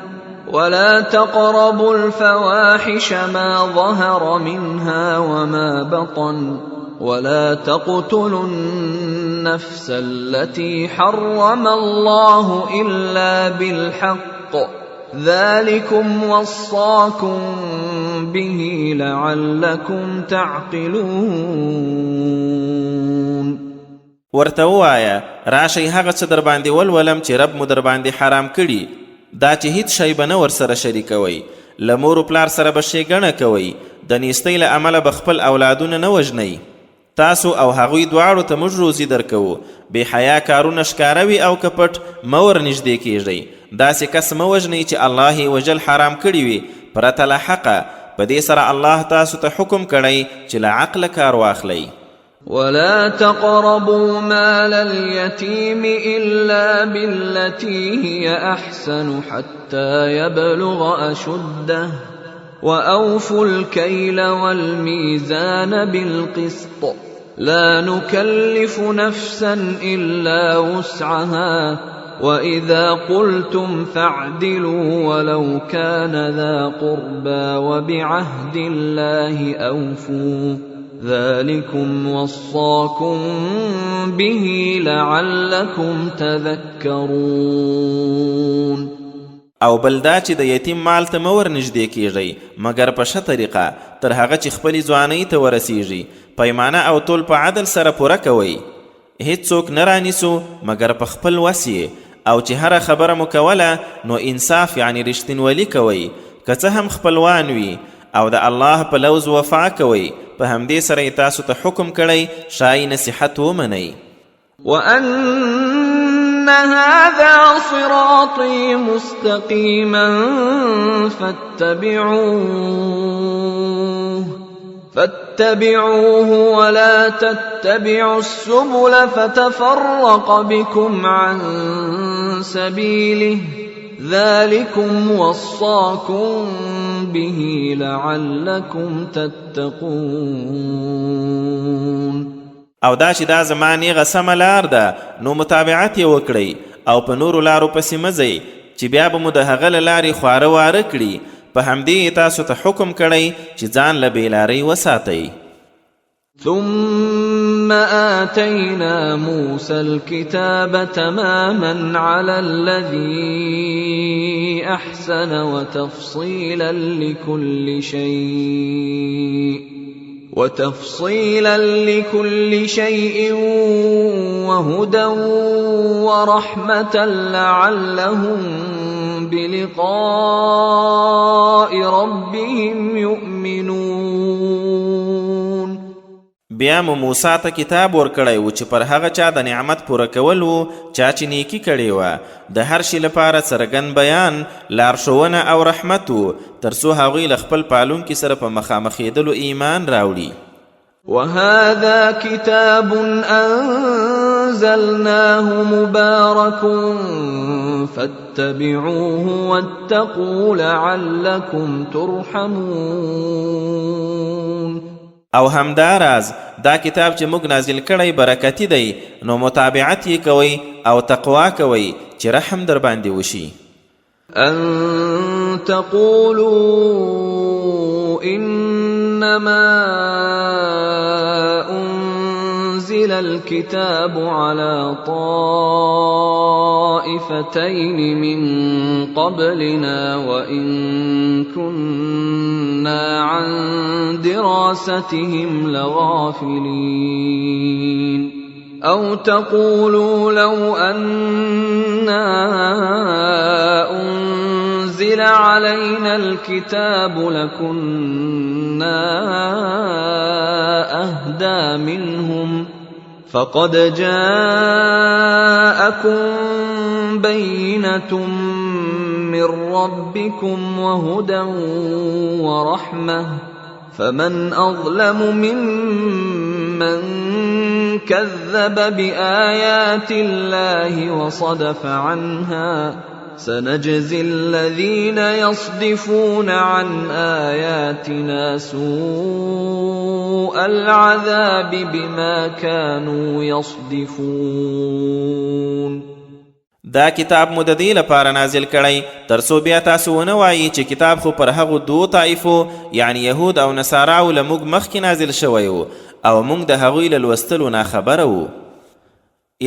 Speaker 1: ولا تقربوا الفواحش ما ظهر منها وما بطن ولا تقتلوا النفس التي حرم الله إلا بالحق ذلكم وصاكم به لعلكم تعقلون.
Speaker 2: ورته ووایه راشئ هغه څه در باندې ولولم چې رب مو در باندې حرام کړي دا چې هیڅ شی به نه ورسره شریکوئ له مور و پلار سره به ښېګڼه کوئ د نیستۍ له امله به خپل اولادونه نه وژنئ تاسو او هغوی دواړو ته موږ روزي درکوو بې حیا کارونه ښکاره وي او که پټ مه ورنږدې کیږئ داسې کس مه وژنئ چې الله یې وژل حرام کړي وي پرته له حقه په دې سره الله تاسو ته حکم کړی چې له عقله کار واخلئ.
Speaker 1: ولا تقربوا مال اليتيم إلا بالتي هي أحسن حتى يبلغ أشده وأوفوا الكيل والميزان بالقسط لا نكلف نفسا إلا وسعها وإذا قلتم فاعدلوا ولو كان ذا قربى وبعهد الله أوفوا ذلكم وصاكم به لعلكم تذكرون.
Speaker 2: او بلدا چې د یتیم مال ته مه ورنږدې کیږئ مګر په ښه طریقه تر هغه چې خپلې ځوانۍ ته ورسیږي پیمانه او تول په عدل سره پوره کوئ هیڅوک نه رانیسو مګر په خپل وس او چې هره خبره مو کوله نو انصاف یعنی رښتینولي کوئ که څه هم خپلوان وي او د الله په لوز وفا کوئ په همدې سره یې تاسو ته حکم کړی شای نصیحت ومنئ.
Speaker 1: وأن هذا صراطي مستقيما فاتبعوه فاتبعوه ولا تتبعوا السبل فتفرق بكم عن سبيله ذلكم وصاكم به لعلكم تتقون.
Speaker 2: او دا چې دا زما نیغه سمه لار ده نو متابعت یې وکړئ او په نورو لارو پسې مه ځئ چې بیا به مو د هغه له لارې خواره واره کړي. په همدې تاسو ته حکم کړی چې ځان له بېلارۍ وساتئ.
Speaker 1: ثم آتينا موسى الكتاب تماما على الذي أحسن وتفصيلا لكل شيء وهدى ورحمة لعلهم بلقاء ربهم يؤمنون.
Speaker 2: بیا مو موسی ته کتاب ورکړی و چې پر هغه چا د نعمت پوره کول و چا چې نیکي کړې وه، د هر شي لپاره څرګند بیان، لارښوونه او رحمت و تر څو هغوی له خپل پالونکي سره په مخامخېدلو ایمان راوړي.
Speaker 1: وهذا كتاب أنزلناه مبارك فاتبعوه واتقوا لعلكم ترحمون.
Speaker 2: او همداراز دا کتاب چې موږ نازل کړی برکتی دی، نو متابعت یې کوئ او تقوا کوئ چې رحم در باندې وشي.
Speaker 1: ان تقولوا انما انزل الكتاب على طائفتين من قبلنا وإن كنا عن دراستهم لغافلين أو تقولوا لو أنا أنزل علينا الكتاب لكنا أهدى منهم فقد جاءكم بينة من ربكم وهدى ورحمة فمن أظلم ممن كذب بآيات الله وصدف عنها سنجزي الذين يصدفون عن آياتنا سوء العذاب بما كانوا يصدفون.
Speaker 2: دا کتاب مو د دې لپاره نازل کړی تر څو بیا تاسو ونه وایي چې کتاب خو پر هغو دوو طایفو یعنی یهود او نصاراو له موږ مخکې نازل شوی و او موږ د هغوی له لوستلو ناخبره وو.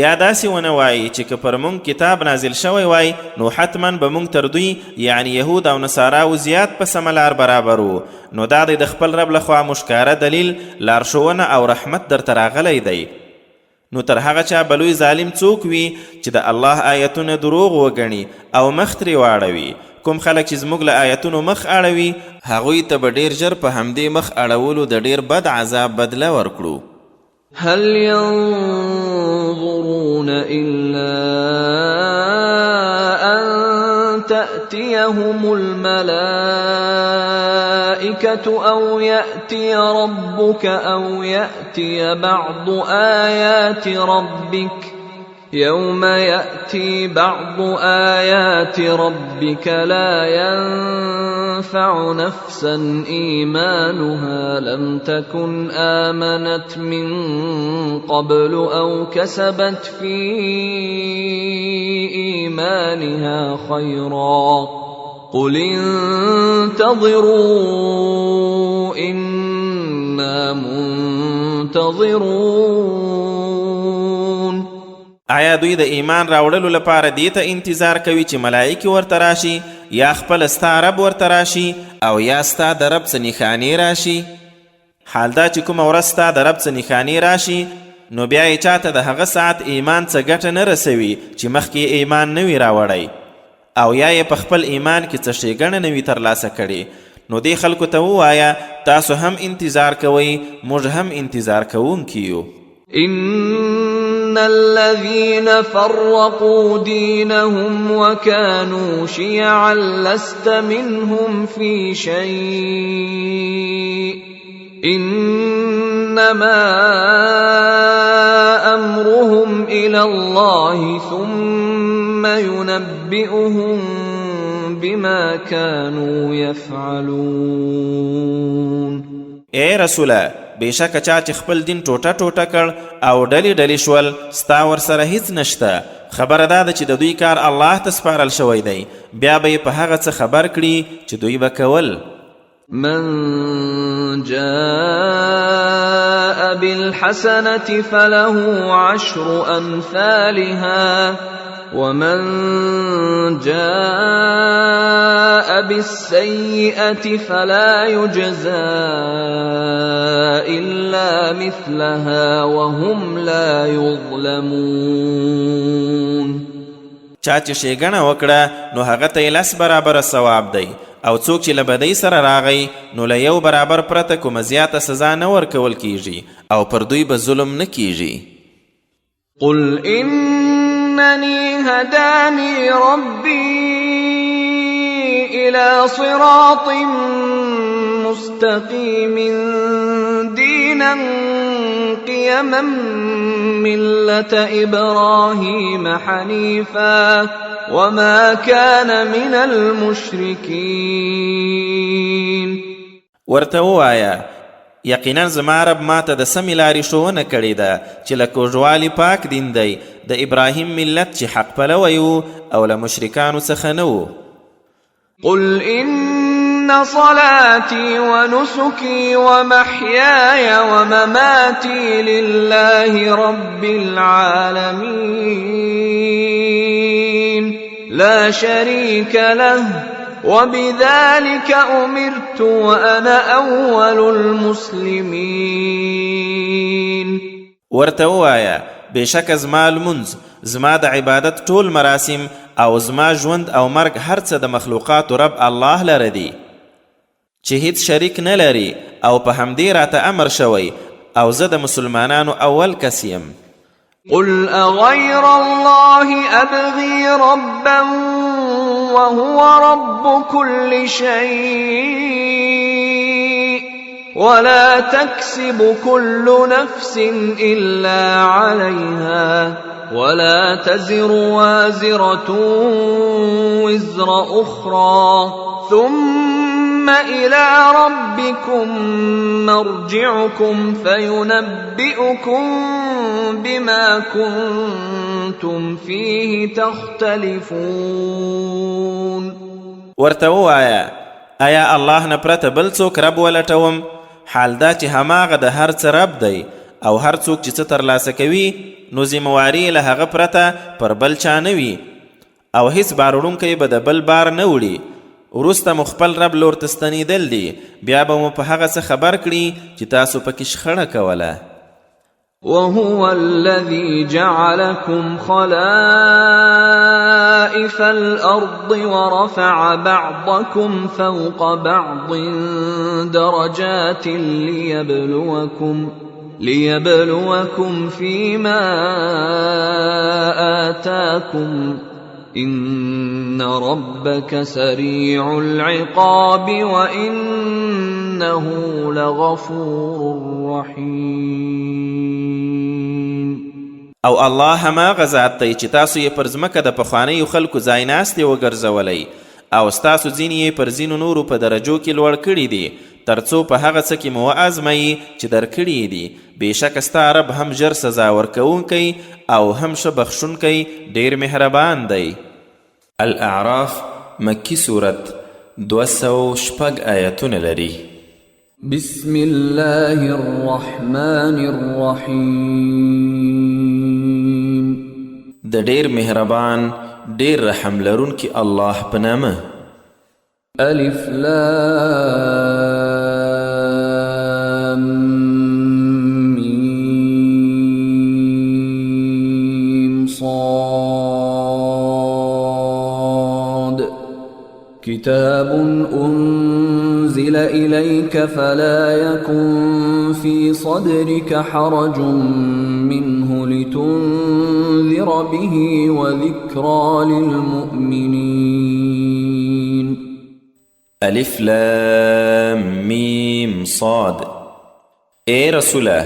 Speaker 2: یا داسې ونه وایي چې که پر موږ کتاب نازل شوی وای نو حتما به موږ تر دوی یعنی یهود او نصاراو زیات په سمه لار برابر وو. نو دا د خپل رب لخوا مشکاره دلیل، لارښوونه او رحمت درته راغلی دی. نو تر هغه چا بلوی ظالم څوک وي چې د الله آیتونه دروغ وګڼي او مخ ترې واړوي. کوم خلک چې زموږ له آیتونو مخ اړوي هغوی ته به ډېر ژر په همدې مخ اړولو د ډېر بد عذاب بدله ورکړو.
Speaker 1: هل ينظرون إلا أن تأتيهم الملائكة أو يأتي ربك أو يأتي بعض آيات ربك يوم يأتي بعض آيات ربك لا ينفع نفسا إيمانها لم تكن آمنت من قبل أو كسبت في إيمانها خيرا قل انتظروا إنا منتظرون.
Speaker 2: آیا دوی د ایمان راوړلو لپاره دې ته انتظار کوي چې ملائکې ورته راشي یا خپل ستا رب ورته راشي او یا ستا د رب څه نښانې راشي؟ حال دا چې کومه ورځ ستا د رب څه نښانې راشي نو بیا یې چاته د هغه ساعت ایمان څه ګټه نه رسوي چې مخکې ایمان نه وي راوړی او یا یې په خپل ایمان کې څه ښېګڼه نه وي ترلاسه کړې. نو دې خلکو ته ووایه تاسو هم انتظار کوئ، موږ هم انتظار کوونکي یو.
Speaker 1: إن الذين فرقوا دينهم وكانوا شيعا لست منهم في شيء انما امرهم الى الله ثم ينبئهم بما كانوا يفعلون.
Speaker 2: اے رسوله بېشکه چا چې خپل دین ټوټه ټوټه کړ او ډلې ډلې شول ستا ورسره هیڅ نشته. خبره دا ده چې د دوی کار الله ته سپارل شوی دی، بیا به یې په هغه څه خبر کړي چې دوی به کول.
Speaker 1: من جاء بالحسنة فله 10 أمثالها ومن جاء بالسيئة فلا يجزى إلا مثلها وهم لا يظلمون.
Speaker 2: چا چې ښېګڼه وکړه نو هغه ته یې 10 برابره ثواب دی، او څوک چې له بدۍ سره راغی نو له 1 برابر پرته کومه زیاته سزا نه ورکول کیږي او پر دوی به ظلم نه کیږي.
Speaker 1: قل إنني هداني ربي إلى صراط مستقيم دينا قيما ملة إبراهيم حنيفا وما كان من المشركين.
Speaker 2: ورته ووایه یقینا زما رب ماته د سمې لارې ښوونه کړې ده چې له کوږوالي پاک دین دی، د ابراهیم ملت چې حق پلوی و او له مشرکانو څخه نه و.
Speaker 1: قل إن صلاتي ونسكي ومحياي ومماتي لله رب العالمين لا شريك له وبذلك أمرت وأنا أول المسلمين.
Speaker 2: ورته ووایه بېشکه زما لمونځ، زما د عبادت ټول مراسم او زما ژوند او مرګ هر څه د مخلوقاتو رب الله لره دي چې هیڅ شریک نه لري، او په همدې راته امر شوی او زه د مسلمانانو اول کس یم.
Speaker 1: قل أغير الله أبغي ربا وهو رب كل شيء ولا تكسب كل نفس إلا عليها ولا تزر وازرة وزر أخرى ثم إلى ربكم مرجعكم فينبئكم بما كنتم فيه تختلفون.
Speaker 2: ورته ووایه آیا الله نه پرته بل څوک رب ولټوم؟ حال دا چې هماغه د هر څه رب دی، او هر څوک چې څه ترلاسه کوي نو ذمواري له هغه پرته پر بل چا نه وي، او هیڅ بار وړونکی به د بل بار نه وړي. وروسته مو خپل رب لور ته ستنېدل دي، بیا به مو په هغه څه خبر کړي چې تاسو پکې شخړه کوله.
Speaker 1: وهو الذي جعلكم خلائف الأرض ورفع بعضكم فوق بعض درجات ليبلوكم فيما آتاكم إن ربك سريع العقاب وإنه لغفور رحيم.
Speaker 2: او الله هماغه ذات دی چې تاسو یې پر ځمکه د پخوانیو خلکو ځایناستې وګرځولی، او ستاسو ځینې یې پر ځینو نورو په درجو کې لوړ کړي دي، تر څو په هغه څه کې مو وازموي چې درکړي دي. بېشکه ستا رب هم ژر سزا ورکوونکی او هم ښه بخښونکی ډېر مهربان دی. الاعراف مکی صورت 206 آیتونه لري.
Speaker 1: بسم الله الرحمن الرحیم.
Speaker 2: د ډېر مهربان ډېر رحم لرونکي الله په نامه.
Speaker 1: الف لام میم صاد. كتاب أنزل إليك فلا يكن في صدرك حرج منه لتنذر به وذكرى للمؤمنين.
Speaker 2: الف لام میم صاد. اے رسوله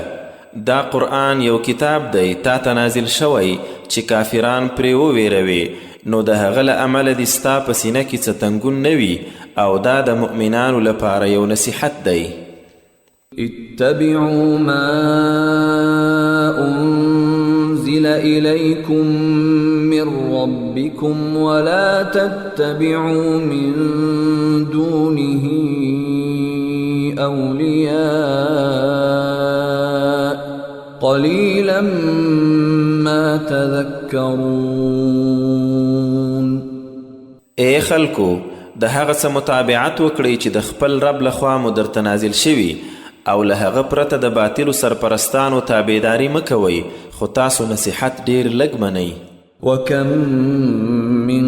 Speaker 2: دا قرآن یو کتاب دی تا ته نازل شوی چې کافران پرې وویروي نو د هغه له امله دې ستا په سینه کې څه تنګون نه وي او دا د مؤمنانو لپاره یو نصیحت دی.
Speaker 1: اتبعوا ما انزل الیکم من ربکم ولا تتبعوا من دونه اولیاء قلیلا ما تذکرون.
Speaker 2: اے خلکو د هغه څه متابعت وکړئ چې د خپل رب لخوا مو درته نازل شوي او له هغه پرته د باطلو سرپرستانو تابعداري مه کوئ خو تاسو نصیحت ډیر لږ منئ.
Speaker 1: وكم من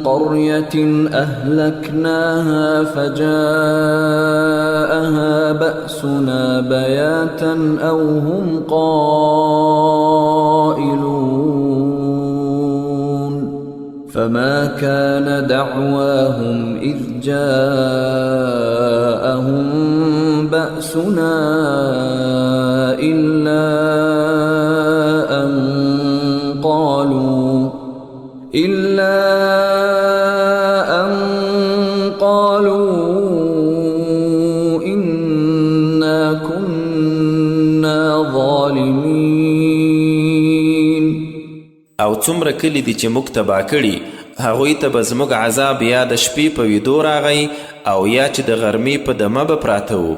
Speaker 1: قرية أهلكناها فجاءها بأسنا بياتا أو هم قائلون فما كان دعواهم إذ جاءهم بأسنا إلا أن قالوا إنا كنا ظالمين.
Speaker 2: او څومره کلی دي چې موږ تباه کړي هغوی ته به زموږ عذاب یا د شپې په ویدو راغی او یا چې د غرمې په دمه به پراته وو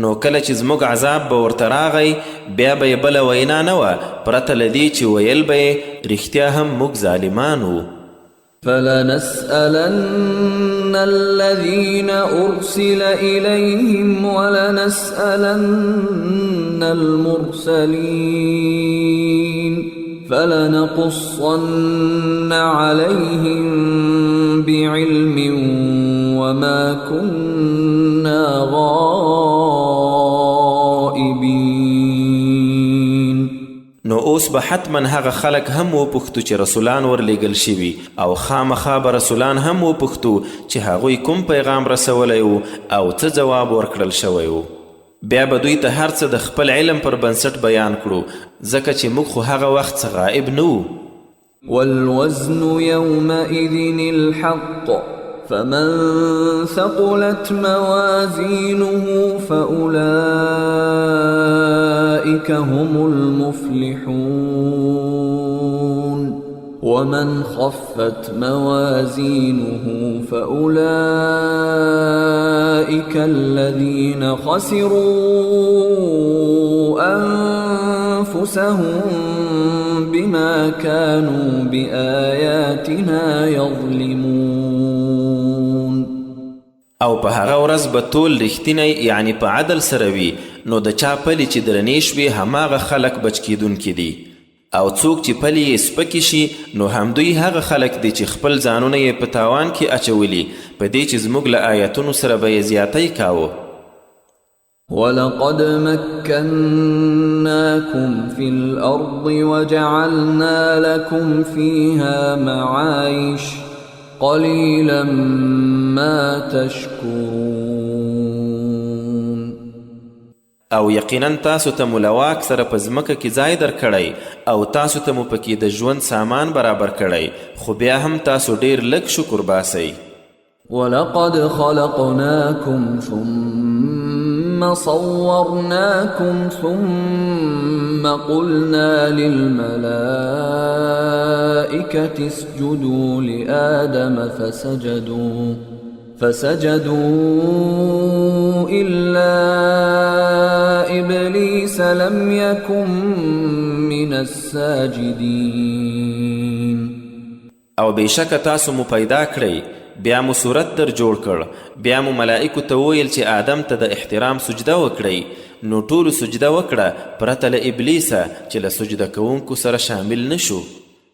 Speaker 2: نو کله چې زموږ عذاب به ورته راغی بیا به یې بله وینا نه وه پرته له دې چې ویل به یې رښتیا هم موږ ظالمان وو.
Speaker 1: فلنسألن الذين أرسل إليهم ولنسألن المرسلين فلنقصن عليهم بعلم وما كنا غائبين.
Speaker 2: نو اوس به حتما هغه خلک هم وپوښتو چې رسولان ورلیږل شوي او خامخا به رسولان هم وپوښتو چې هغوی کوم پیغام رسولی و او څه ځواب ورکړل شوی و. بیا به دوی ته هر څه د خپل علم پر بنسټ بیان کړو ځکه چې موږ خو هغه وخت څه غائب نه وو.
Speaker 1: والوزن يومئذ الحق فمن ثقلت موازينه فأولئك هم المفلحون ومن خفت موازينه فأولئك الذين خسروا أنفسهم بما كانوا بآياتنا يظلمون.
Speaker 2: او په هغه ورځ به ټول رښتینی یعنی په عدل سره وي نو د چا پلې چې درنې شوي هماغه خلک بچ کیدونکي دي او څوک چې پلې یې سپکې شي نو همدوی هغه خلک دي چې خپل ځانونه یې په تاوان کې اچولي په دې چې زموږ له آیتونو سره به یې زیاتی کاوه.
Speaker 1: ولقد مكناكم في الأرض وجعلنا لكم فيها معايش قليلا ما تشكرون.
Speaker 2: او یقینا تاسو ته مو له واک سره په ځمکه کې ځای درکړی او تاسو ته مو پکې د ژوند سامان برابر کړی خو بیا هم تاسو ډیر لږ شکر باسئ.
Speaker 1: ولقد خلقناكم ثم صورناكم ثم قلنا للملائكة اسجدوا لآدم فسجدوا إلا إبليس لم يكن من الساجدين.
Speaker 2: او بېشکه تاسو مو پیدا کړئ بیا مو صورت در جوړ کړ بیا مو ملائکو ته وویل چې آدم ته د احترام سجده وکړئ نو ټولو سجده وکړه پرته له ابلیسه چې له سجده کوونکو سره شامل نشو.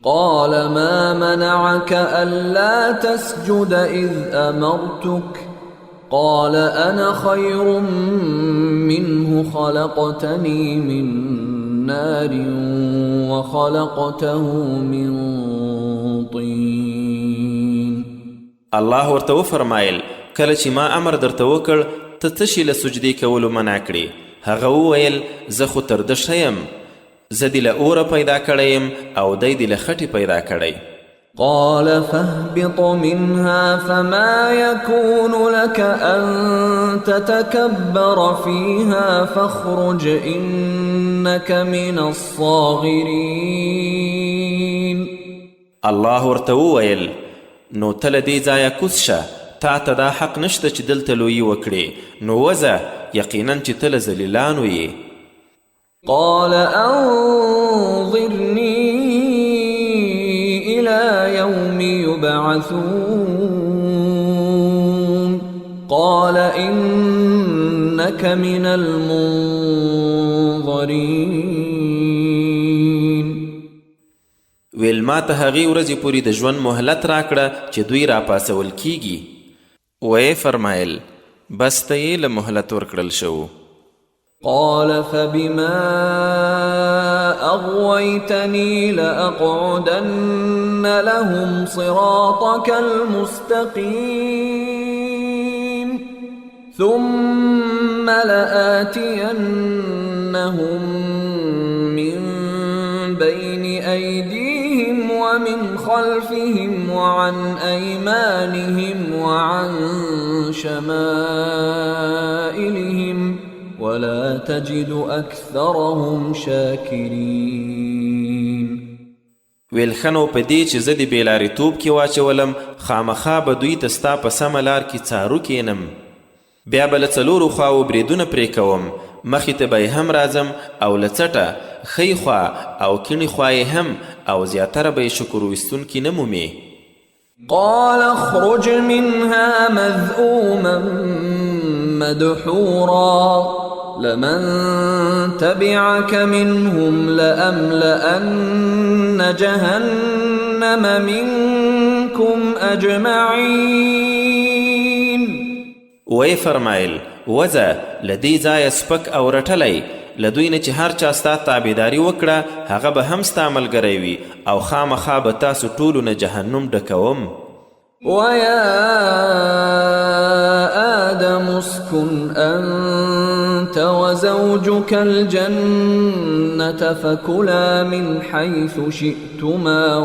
Speaker 1: قال ما منعك ألا تسجد إذ أمرتك قال أنا خير منه خلقتني من نار وخلقته من طين.
Speaker 2: الله ورته وفرمایل کله چې ما امر درته وکړ ته څه شي له سجدې کولو منع کړې هغه وویل زه خو تر ده ښه یم، زه دې له اوره پیدا کړی یم او دی دې له خټې پیدا کړی.
Speaker 1: قال فاهبط منها فما يكون لك أن تتكبر فيها فاخرج إنك من الصاغرين.
Speaker 2: الله ورته وویل نو ته له دې ځایه کوز شه، تا ته دا حق نشته چې دلته لویي وکړې، نو وځه یقینا چې ته له ذلیلانو یې.
Speaker 1: قال أنظرني إلى يوم يبعثون قال إنك من المنظرين.
Speaker 2: ویل ما ته هغې ورځې پورې د ژوند مهلت راکړه چې دوی راپاسول کیږي. ویې فرمایل بس ته یې له مهلت ورکړل شو.
Speaker 1: قال فبما أغويتني لأقعدن لهم صراطك المستقيم ثم لآتينهم من بين أيديهم ومن خلفهم وعن أيمانهم وعن شمائلهم ولا تجد أكثرهم شاكرين.
Speaker 2: ویل ښه نو په دې چې زه د بېلارېتوب کې واچولم خامخا به دوی ته ستا په سمه لار کې څارو کینم، بیا به له څلورو خواو بریدونه پرې کوم، مخې ته به هم راځم او له څټه ښی خوا او کیڼې خوا هم، او زیاتره به یې شکر ویستونکي نه مومې.
Speaker 1: قال اخرج منها مذءوما مدحورا لمن تبعك منهم لأملأن جهنم منكم أجمعين.
Speaker 2: وی فرمایل وځه له دې ځایه سپک او رټلی، له دوی نه چې هر چا ستا تابعداري وکړه هغه به هم ستا ملګری وي او خامخا به تاسو ټولو نه جهنم ډکوم.
Speaker 1: ويا آدم اسكن أنت وزوجك الجنة فكلا من حيث شئتما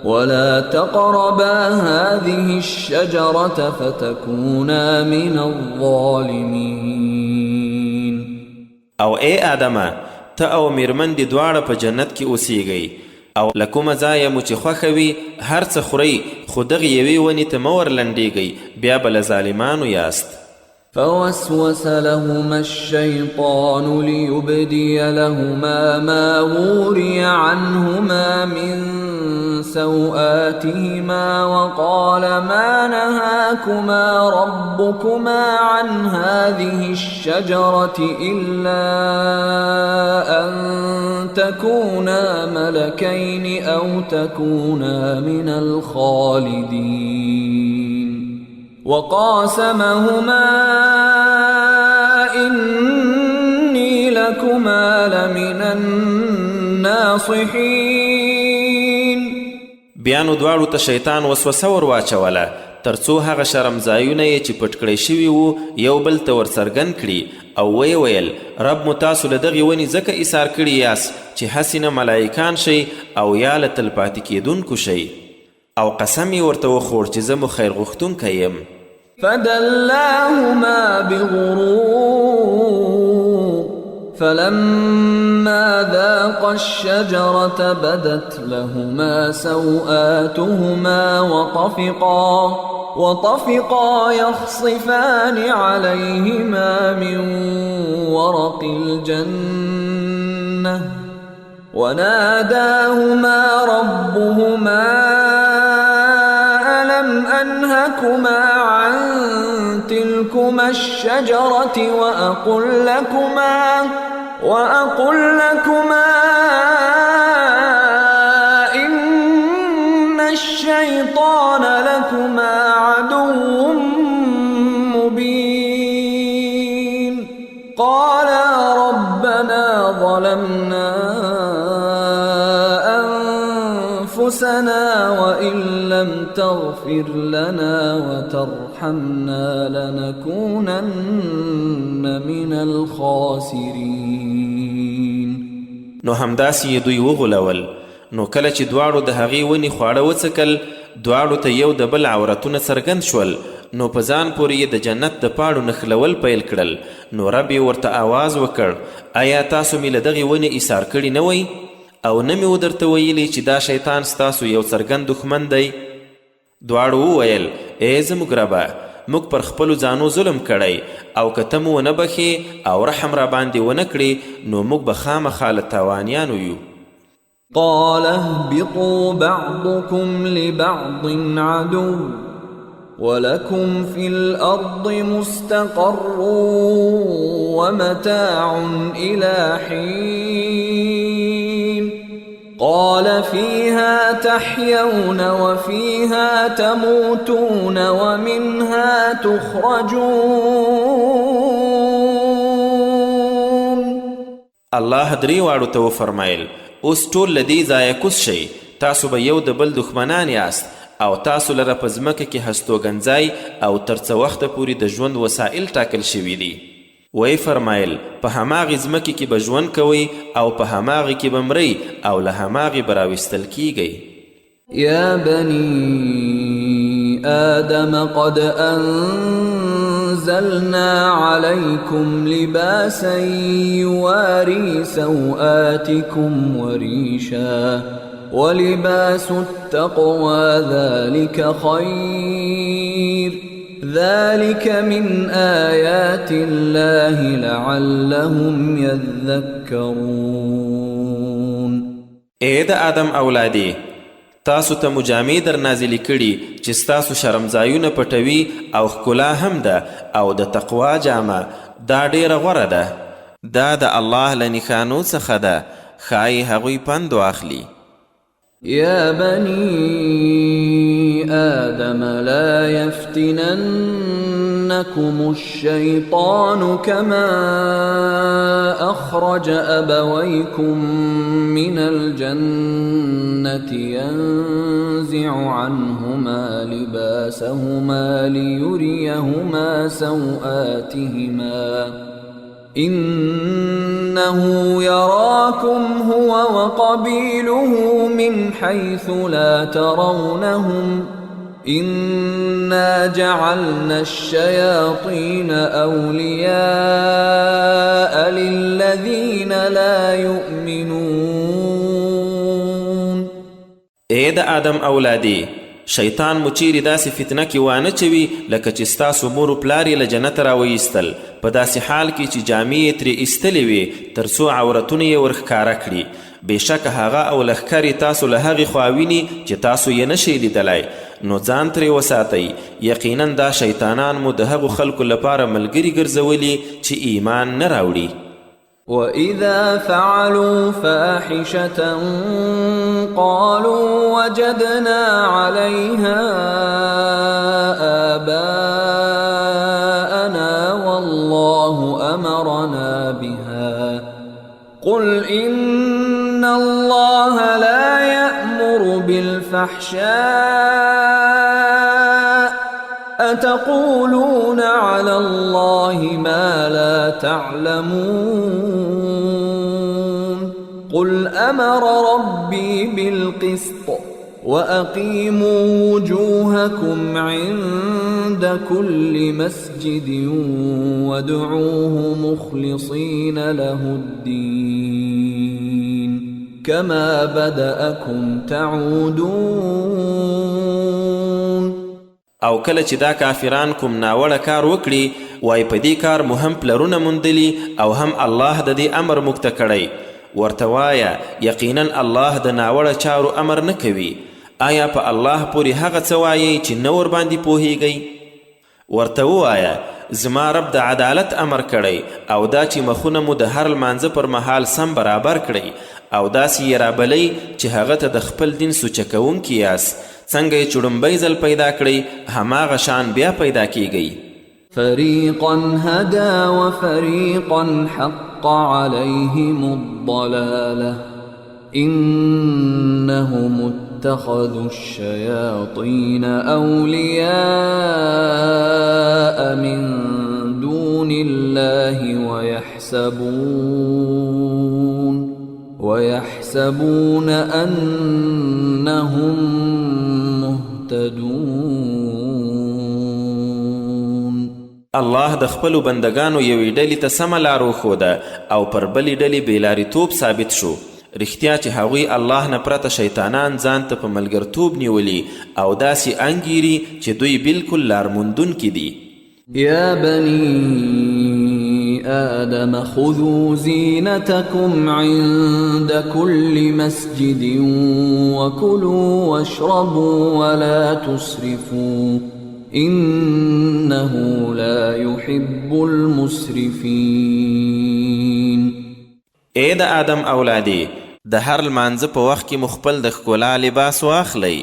Speaker 1: ولا تقربا هذه الشجرة فتكونا من الظالمين.
Speaker 2: او ای آدمه ته او میرمن دې دواړه په جنت کې اوسیږئ، او له کومه ځایه مو چې خوښه وي هر څه خورئ، خو دغې یوې ونې ته مه ورلنډېږئ، بیا به له ظالمانو یاست.
Speaker 1: فوسوس لهما الشيطان ليبدي لهما ما وري عنهما من سوآتهما وقال ما نهاكما ربكما عن هذه الشجرة إلا أن تكونا ملكين أو تكونا من الخالدين. وقاسمهما إني لكما لمن الناصحين.
Speaker 2: بیا نو دواړو ته شیطان وسوسه ور واچوله تر څو هغه شرمځایونه یې چې پټ کړی شوي وو یو بل ته ورڅرګند کړي، او ویې ویل رب مو تاسو له دغې ونې ځکه ایثار کړي یاست چې هسې نه ملایکان شئ او یا له تلپاتې کیدونکو شئ، او قسم یې ورته وخوړ چې زه مو خیر غوښتونکی یم.
Speaker 1: فدلاهما بغرور فلما ذاقا الشجرة بدت لهما سوآتهما وطفقا يخصفان عليهما من ورق الجنة وناداهما ربهما ألم أنهكما عن تلكما الشجرة وأقل لكما إن الشيطان لكما عدو مبين. قالا ربنا ظلمنا أنفسنا وإن لم تغفر لنا وترحمنا ترحمنا لنكونن من الخاسرين.
Speaker 2: نو همداسې دوی وغولول. نو کله چې دواړو د هغې ونې خواړه وڅکل، دواړو ته یو د بل عورتونه څرګند شول. نو په ځان پورې یې د جنت د پاڼو نښلول پیل کړل. نو رب یې ورته آواز وکړ، آیا تاسو مې له دغې ونې ایثار کړي نه وئ؟ او نه مې ودرته ویلي چې دا شیطان ستاسو یو څرګند دښمن دی؟ دواړو وویل، ای زموږ ربه، موږ پر خپلو ځانو ظلم کړی، او که ته مو ونه بخې او رحم را باندې ونه کړې نو موږ به خامخا له تاوانیانو یو.
Speaker 1: قال اهبطوا بعضكم لبعض عدو ولكم في الأرض مستقر ومتاع إلى حين قال فيها تحيون وفيها تموتون ومنها تخرجون.
Speaker 2: الله درې واړو ته وفرمایل، اوس ټول له دې ځایه کوز شئ، تاسو به یو د بل دښمنان یاست، او تاسو لره په ځمکه کې هستوګنځای او تر څه وخته پورې د ژوند وسایل ټاکل شوي دي. وی فرمایل، په هماغې ځمکې کې به ژوند کوئ او په هماغې کې به مرئ او له هماغې به راویستل کیږئ.
Speaker 1: یا بني آدم قد أنزلنا عليكم لباسا يواري سوآتكم وريشا ولباس التقوى ذلك خير ذلك من آيات الله لعلهم يذكرون.
Speaker 2: اے د آدم اولادی، تاسو ته مجامې در نازلې کړي چې ستاسو شرمځایونه پټوي او ښکلا هم ده، او د تقوا جامه دا ډیره غوره ده. دا د الله له نښانو څخه ده، ښایي هغوی پند واخلي.
Speaker 1: يا بني آدم لا يفتننكم الشيطان كما أخرج أبويكم من الجنة ينزع عنهما لباسهما ليريهما سوآتهما إنه يراكم هو وقبيله من حيث لا ترونهم إنا جعلنا الشياطين أولياء للذين لا يؤمنون.
Speaker 2: اے د آدم اولادی، شیطان مو چیرې داسې فتنه کې وانه چوي لکه چې ستاسو مور و پلار یې له جنته راویستل، په داسې حال کې چې جامې یې ترې ایستلې وي تر څو عورتونه یې ورښکاره کړي. بېشکه هغه او لښکر یې تاسو له هغې خوا ویني چې تاسو یې نشئ لیدلی، نو ځان ترې وساتئ. یقینا دا شیطانان مو د هغو خلکو لپاره ملګري ګرځولي چې ایمان نه راوړي.
Speaker 1: وَإِذَا فَعَلُوا فَاحِشَةً قَالُوا وَجَدْنَا عَلَيْهَا آبَاءَنَا وَاللَّهُ أَمَرَنَا بِهَا قُلْ إِنَّ اللَّهَ لَا يَأْمُرُ بِالْفَحْشَاءِ أَتَقُولُونَ عَلَى اللَّهِ مَا لَا تَعْلَمُونَ قُلْ أَمَرَ رَبِّي بِالْقِسْطِ وَأَقِيمُوا وُجُوهَكُمْ عِندَ كُلِّ مَسْجِدٍ وَادْعُوهُ مُخْلِصِينَ لَهُ الدِّينَ كَمَا بَدَأَكُمْ تَعُودُونَ.
Speaker 2: او کله چې دا کافران کوم ناوړه کار وکړي، وای په دې کار مو هم پلرونه موندلي او هم الله د دې امر موږ ته کړی. ورته وایه یقینا الله د ناوړه چارو امر نه کوي. آیا په الله پورې هغه څه وایئ چې نه ورباندې پوهیږئ؟ ورته ووایه زما رب د عدالت امر کړی، او دا چې مخونه مو د هر لمانځه پر مهال سم برابر کړئ، او داسې یې رابلئ چې هغه ته د خپل دین سوچه کوونکي یاست. څنګه یې چړمبی ځل پیدا کړئ هماغه شان بیا پیدا کیږئ.
Speaker 1: فریقا هدا وفریقا حق علیهم الضلاله انهم اتخذوا الشياطين أولياء من دون الله ويحسبون أنهم مهتدون.
Speaker 2: الله د خپلو بندگانو یوې ډلې ته سمه لار وښوده او پر بلې ډلې بېلاریتوب ثابت شو. رښتیا چې هغوی الله نه پرته شیطانان ځان ته په ملګرتوب نیولي او داسې انګیري چې دوی بالکل لارموندونکي دي.
Speaker 1: یا بني آدم خذوا زینتکم عند كل مسجد وكلوا واشربوا ولا تسرفوا إنه لا يحب المسرفين.
Speaker 2: ای د آدم اولادې، د هر لمانځه په وخت کې مو خپل د ښکلا لباس واخلئ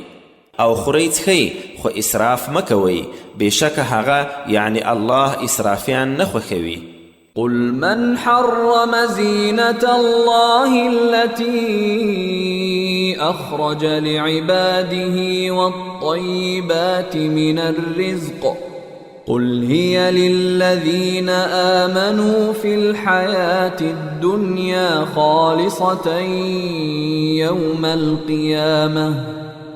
Speaker 2: او خورئ څښئ، خو اسراف مه کوئ، بېشکه هغه یعنی الله اسرافیان نه خوښوي.
Speaker 1: قل من حرم زینة الله التي أخرج لعباده والطيبات من الرزق قل هي للذين آمنوا في الحياة الدنيا خالصة يوم القيامة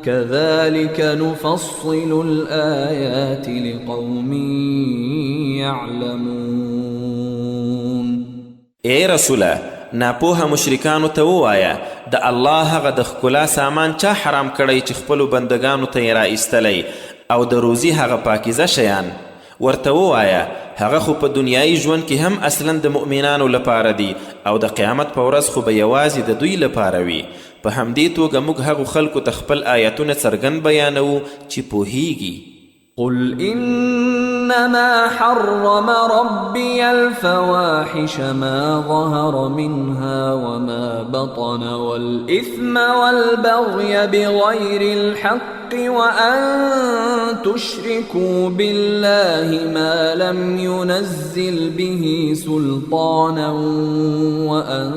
Speaker 1: كذلك نفصل الآيات لقوم يعلمون.
Speaker 2: ای رسوله، ناپوهه مشرکانو ته ووایه د الله هغه د ښکلا سامان چا حرام کړی چې خپلو بندگانو ته یې راایستلی او د روزي هغه پاکیزه شیان. ورته ووایه هغه خو په دنیایي ژوند کې هم اصلا د مؤمنانو لپاره دي او د قیامت په ورځ خو به یوازې د دوی لپاره وي. په همدې توګه موږ هغو خلکو ته خپل آیتونه څرګند بیانوو چې پوهیږي.
Speaker 1: قل إنما حرم ربي الفواحش ما ظهر منها وما بطن والإثم والبغي بغير الحق وأن تشركوا بالله ما لم ينزل به سلطانا وأن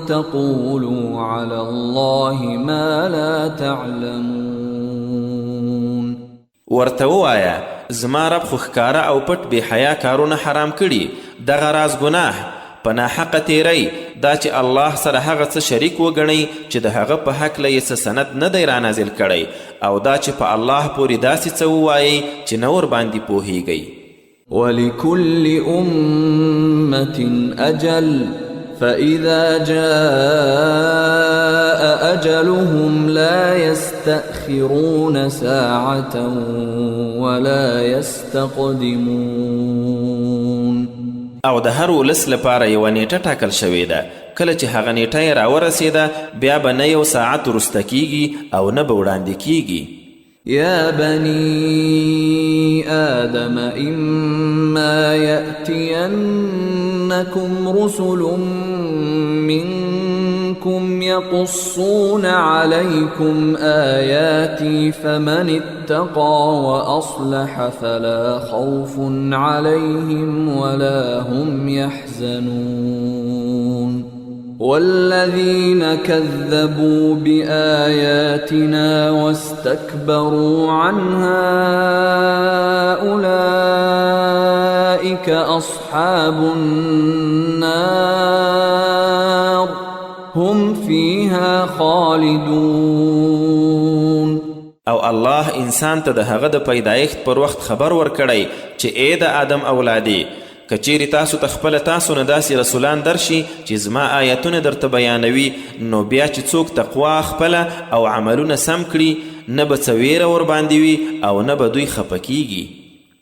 Speaker 1: تقولوا على الله ما لا تعلمون.
Speaker 2: ورته ووایه زما رب خو ښکاره او پټ بې حیا کارونه حرام کړي. دغه راز ګناه په ناحقه تیری دا چې الله سره هغه څه شریک وګڼئ چې د هغه په هکله یې څه سند نه دی رانازل کړی، او دا چې په الله پورې داسې څه ووایئ چې نه ورباندې پوهیږئ.
Speaker 1: ولكل أمة أجل فإذا جاء أجلهم لا يستأخرون ساعة ولا يستقدمون.
Speaker 2: او د هر ولس لپاره یوه نیټه ټاکل شوې ده، کله چې هغه نیټه یې راورسېده بیا به نه یو ساعت وروسته کیږي او نه به وړاندې کیږي.
Speaker 1: يا بني آدم إما يأتينكم رسل منكم يقصون عليكم آياتي فمن اتقى وأصلح فلا خوف عليهم ولا هم يحزنون. والذين كذبوا بآياتنا واستكبروا عنها أولئك أصحاب النار هم فيها خالدون.
Speaker 2: او الله انسان ته د هغه د پیدایښت پر وخت خبر ورکړی چې ای د آدم اولادې، که چیرې تاسو ته خپله تاسو نه داسې رسولان درشي چې زما آیتونه درته بیانوي، نو بیا چې څوک تقوا خپله او عملونه سم کړي نه به څه ویره ورباندې وي او نه به دوی خفه کیږي.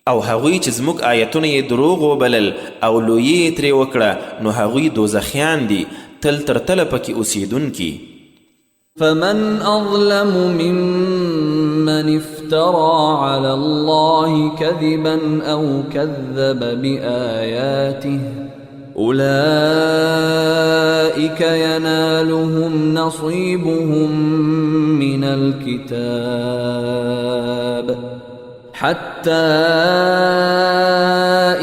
Speaker 2: او هغوی چې زموږ آیتونه یې دروغ وبلل او لویې یې ترې وکړه نو هغوی دوزخیان دي، تل تر تله پکې اوسیدونکي.
Speaker 1: فمن أظلم ممن افترى على الله كذبا أو كذب بآياته أولئك ينالهم نصيبهم من الكتاب حتى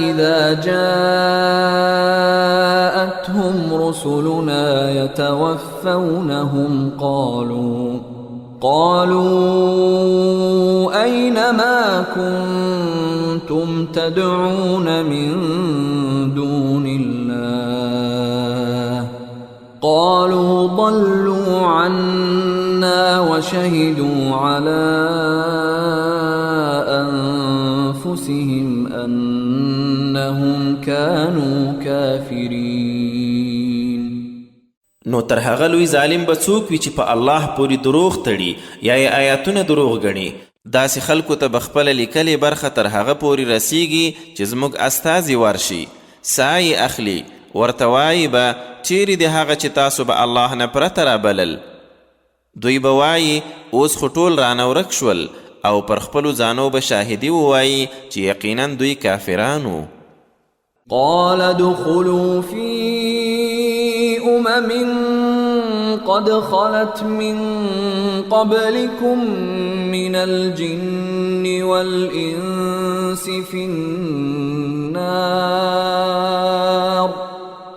Speaker 1: إذا جاءتهم رسلهم رسلنا يتوفونهم قالوا أين ما كنتم تدعون من دون الله قالوا ضلوا عنا وشهدوا على أنفسهم أنهم كانوا كافرين.
Speaker 2: نو تر هغه لوی ظالم به څوک وي چې په الله پورې دروغ تړي یا یې آیاتونه دروغ ګڼي. داسې خلکو ته به خپله لیکلې برخه تر هغه پورې رسیږي چې زموږ استازي ورشي، سا یې اخلي، ورته وایي به چیرې د هغه چې تاسو به الله نه پرته رابلل. دوی به وایي اوس خو ټول رانه ورک شول او پر خپلو ځانو به شاهدي ووایي چې یقینا دوی کافرانو.
Speaker 1: قال ادخلوا في قد خلت من قبلكم من الجن والإنس في النار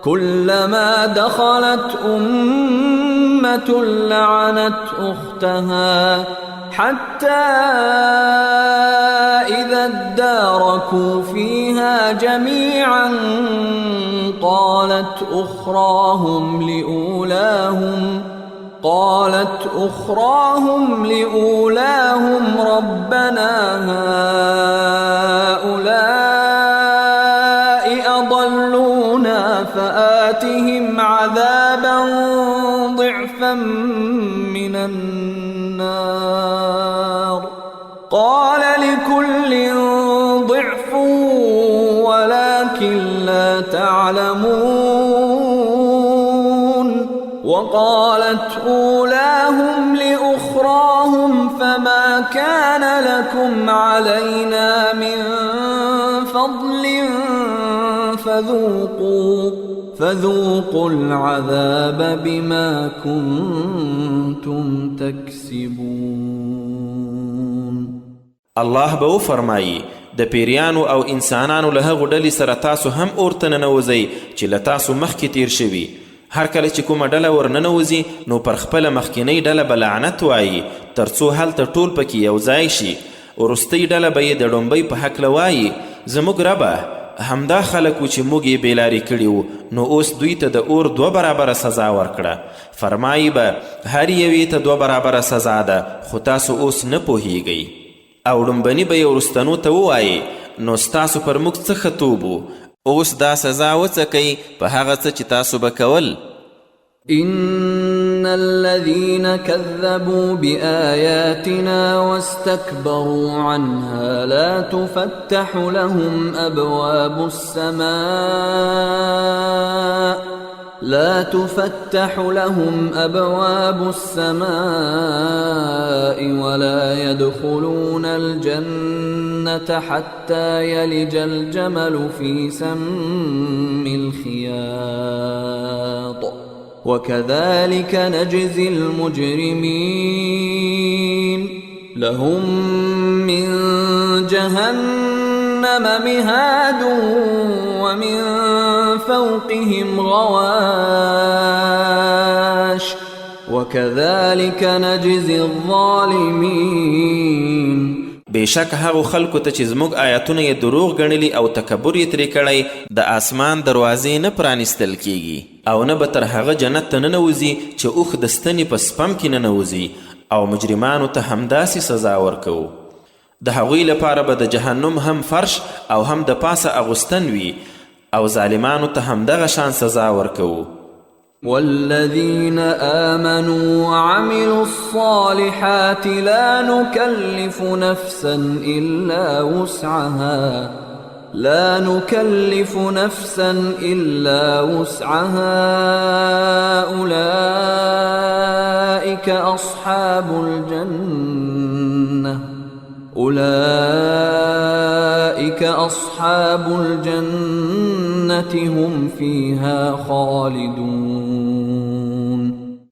Speaker 1: كلما دخلت أمة لعنت أختها حتى إذا اداركوا فيها جميعا قالت أخراهم لأولاهم ربنا هؤلاء أضلونا فآتهم عذابا ضعفا من النار قال لكل ضعف ولكن لا تعلمون وقالت أولاهم لأخراهم فما كان لكم علينا من فضل فذوقوا العذاب بما كنتم تكسبون.
Speaker 2: الله به وفرمایي د پیریانو او انسانانو له هغو ډلې سره تاسو هم اورته ننوځئ چې له تاسو مخکې تیر شوي. هر کله چې کومه ډله ورننوځي نو پر خپله مخکینۍ ډله به لعنت وایي تر څو هلته ټول پکې یو ځای شي. وروستۍ ډله به یې د ډومبۍ په هکله وایي زموږ ربه همدا خلک و چې موږ یې بېلارې کړي وو نو اوس دوی ته د اور 2 برابره سزا ورکړه. فرمایي به هر یوې ته 2 برابره سزا ده خو تاسو اوس نه پوهیږئ. او ډومبني به یې وروستنو ته ووایي نو ستاسو پر موږ څه ښه توب و، اوس دا سزا وڅکئ په هغه څه چې تاسو به کول.
Speaker 1: إن الذين كذبوا بآياتنا واستكبروا عنها لا تفتح لهم أبواب السماء ولا يدخلون الجنة حتى يلج الجمل في سم الخياط وكذلك نجزي المجرمين. لهم من جهنم مهاد ومن فوقهم غواش وكذلك نجزي الظالمين.
Speaker 2: بېشک هغو خلکو ته چې زموږ آیاتونه یې دروغ ګڼلي او تکبر یې ترې کړی د آسمان دروازې نه پرانیستل کیږي او نه به تر هغه جنت ته ننوځي چې اوښ د ستنې په سپم کې ننوځي او مجرمانو ته همداسې سزا ورکوو. د هغوی لپاره به د جهنم هم فرش او هم د پاسه اغوستن وي او ظالمانو ته همدغه شان سزا ورکوو.
Speaker 1: والذين آمنوا وعملوا الصالحات لا نكلف نفسا إلا وسعها أولئك أصحاب الجنة هم فيها خالدون.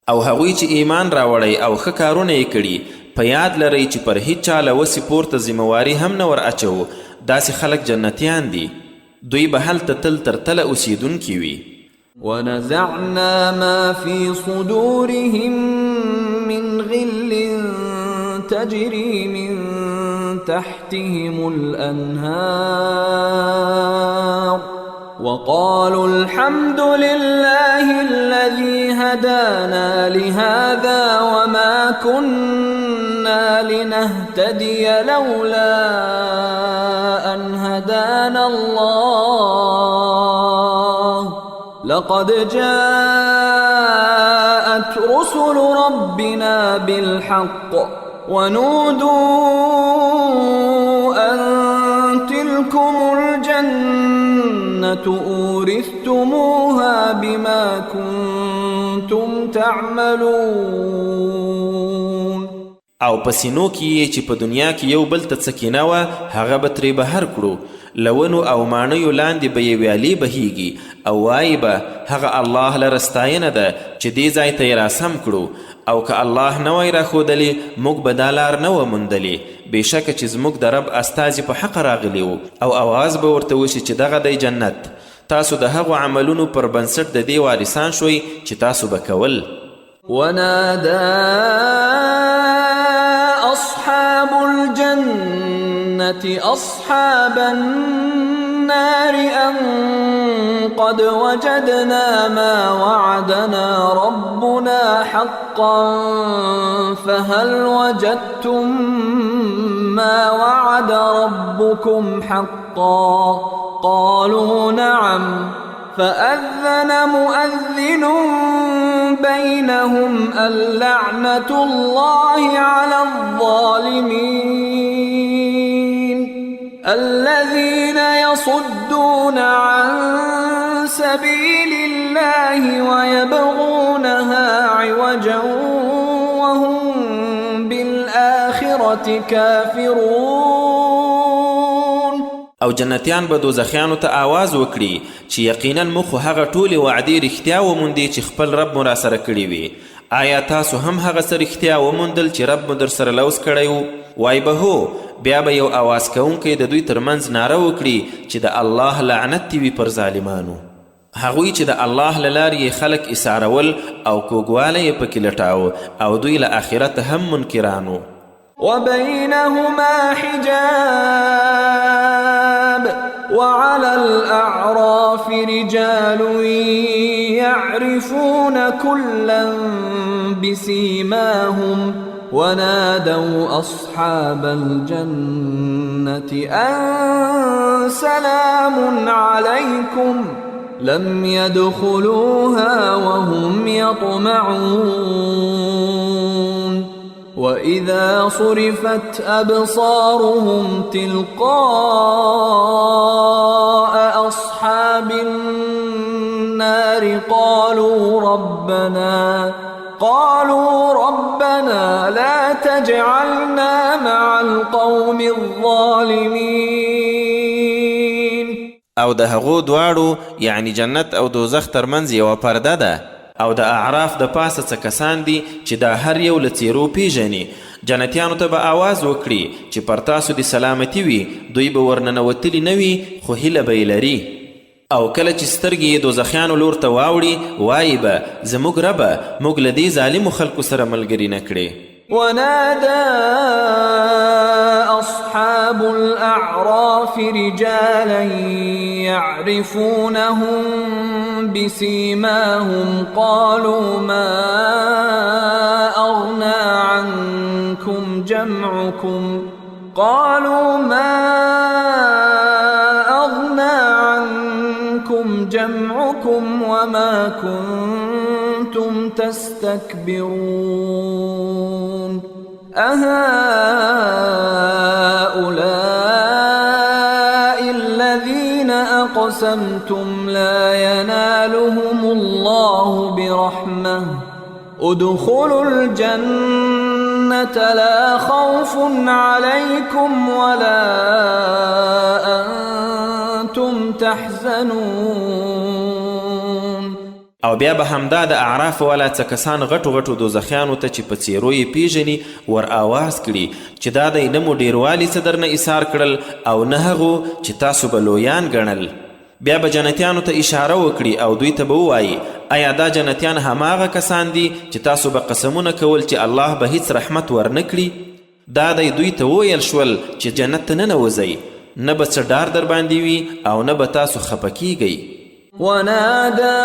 Speaker 2: او هغوی چې ایمان راوړی او ښه کارونه یې کړي په یاد لرئ چې پر هیڅ چا له وسې پورته ذمهواري هم نه ور اچوو. داسې خلک جنتیان دي، دوی به هلته تل تر تله اوسیدونکي وي.
Speaker 1: ونزعنا ما في صدورهم من غل تجري من تحتهم الأنهار وقالوا الحمد لله الذي هدانا لهذا وما كنا لنهتدي لولا أن هدانا الله لقد جاءت رسل ربنا بالحق ونودوا أن تلكم الجنة أورثتموها بما كنتم تعملون.
Speaker 2: او پسینو کې چې په دنیا کې یو بل ته سکینه وه هغه به ترې بهر کړو، لونو او ماڼیو لاندې به یې ویالې بهیږي او وایي به هغه الله لره ستاینه ده چې دې ځای ته یې راسم کړو، او که الله نه وای راښودلې موږ به دا لار نه وه موندلې. بېشکه چې زموږ د رب استازي په حقه راغلي وو او اواز به ورته وشي چې دغه دی جنت، تاسو د هغو عملونو پر بنسټ د دې وارثان شوئ چې تاسو به کول.
Speaker 1: ونادى أصحاب الجنة أصحاب النار أن قد وجدنا ما وعدنا ربنا حقا فهل وجدتم ما وعد ربكم حقا قالوا نعم فأذن مؤذن بينهم اللعنة الله على الظالمين الذين يصدون عن سبيل الله ويبغونها عوجا وهم بالآخرة كافرون.
Speaker 2: او جنتیان به دوزخیانو ته آواز وکړي چې یقینا موږ خو هغه ټولې وعدې رښتیا وموندې چې خپل رب مو راسره کړي وي. آیا تاسو هم هغه څه رښتیا وموندل چې رب مو در سره لوس کړی و؟ وای به هو. بیا به یو آواز کوونکی د دوی ترمنځ ناره وکړي چې د الله لعنت دې وي پر ظالمانو. هغوی چې د الله له لارې یې خلک ایسارول او کوږوالی یې پکې لټاوه او دوی له آخرت هم منکرانو.
Speaker 1: وبينهما حجاب وعلى الأعراف رجال يعرفون كلا بسيماهم ونادوا أصحاب الجنة أن سلام عليكم لم يدخلوها وهم يطمعون وإذا صرفت أبصارهم تلقاء أصحاب النار قالوا ربنا لا تجعلنا مع القوم الظالمين.
Speaker 2: او د هغو دواړو یعنی جنت او دوزخ ترمنځ یوه پرده ده او د اعراف د پاسه څه کسان دي چې دا هر یو له څیرو پیژني. جنتیانو ته به آواز وکړي چې پر تاسو د سلامتي وي، دوی به ورننوتلي نه وي خو هیله به یې لري. او کله چې سترګې یې دوزخیانو لور ته واوړي وایي به زموږ ربه موږ له دې ظالمو خلکو سره ملګري نه کړې.
Speaker 1: ونادى أصحاب الأعراف رجالا يعرفونهم بسيماهم قالوا ما أغنى عنكم جمعكم وما كنتم تستكبرون أهؤلاء الذين أقسمتم لا ينالهم الله برحمة ادخلوا الجنة لا خوف عليكم ولا أنتم تحزنون.
Speaker 2: او بیا به همدا د اعراف والا څه کسان غټو غټو دوزخیانو ته چې په څیرو یې پیژني ور آواز کړي چې دا دی نه مو ډیروالي څه درنه ایثار کړل او نه هغو چې تاسو به لویان ګڼل. بیا به جنتیانو ته اشاره وکړي او دوی ته به ووایي آیا دا جنتیان هماغه کسان دي چې تاسو به قسمونه کول چې الله به هیڅ رحمت ورنه کړي؟ دا دی دوی ته وویل شول چې جنت ته ننوځئ، نه به څه ډار در باندې وي او نه به تاسو خفه کیږئ.
Speaker 1: ونادى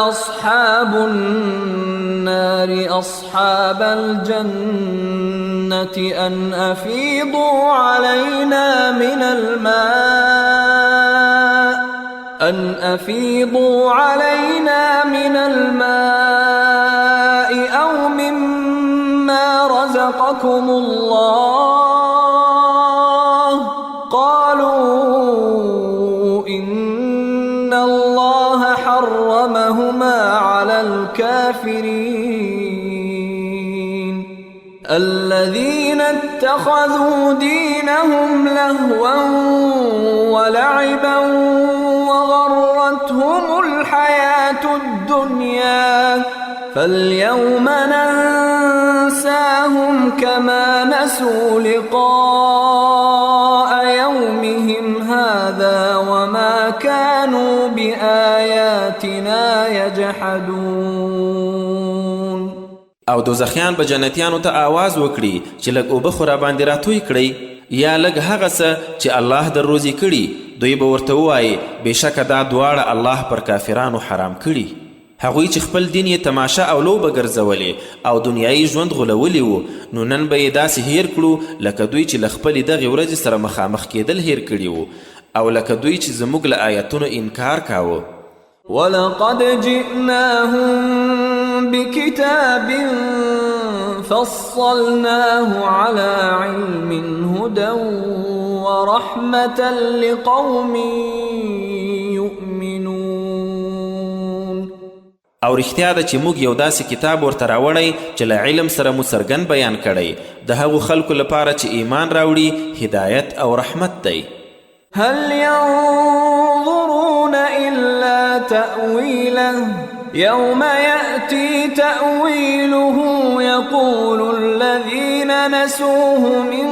Speaker 1: أصحاب النار أصحاب الجنة أن أفيضوا علينا من الماء أو مما رزقكم الله قالوا إن الله حرمهما على الكافرين الذين اتخذوا دينهم لهوا ولعبا وغرتهم الحياة الدنيا فاليوم ننساهم كما نسوا لقاء يومهم هذا وما كانوا بآياتنا يجحدون.
Speaker 2: او دوزخیان به جنتیانو ته آواز وکړي چې لږ اوبه خو راباندې راتوی کړئ یا لږ هغه څه چې الله در روزي کړي. دوی به ورته ووایي بېشکه دا دواړه الله پر کافرانو حرام کړي. هغوی چې خپل دین یې تماشه او لوبه ګرځولې او دنیایي ژوند غولولی و، نو نن به یې داسې هیر کړو لکه دوی چې له خپلې دغې ورځې سره مخامخ کېدل هیر کړي وو او لکه دوی چې زموږ له آیتونو انکار کاوه.
Speaker 1: ولقد جئناهم بكتاب فصلناه على علم هدى ورحمة لقوم يؤمنون.
Speaker 2: او رښتیا ده چې موږ یو داسې کتاب ورته راوړی چې له علم سره مو څرګند بیان کړی د هغو خلکو لپاره چې ایمان راوړي هدایت او رحمت دی.
Speaker 1: هل ينظرون إلا تأويله يوم يأتي تأويله يقول الذين نسوه من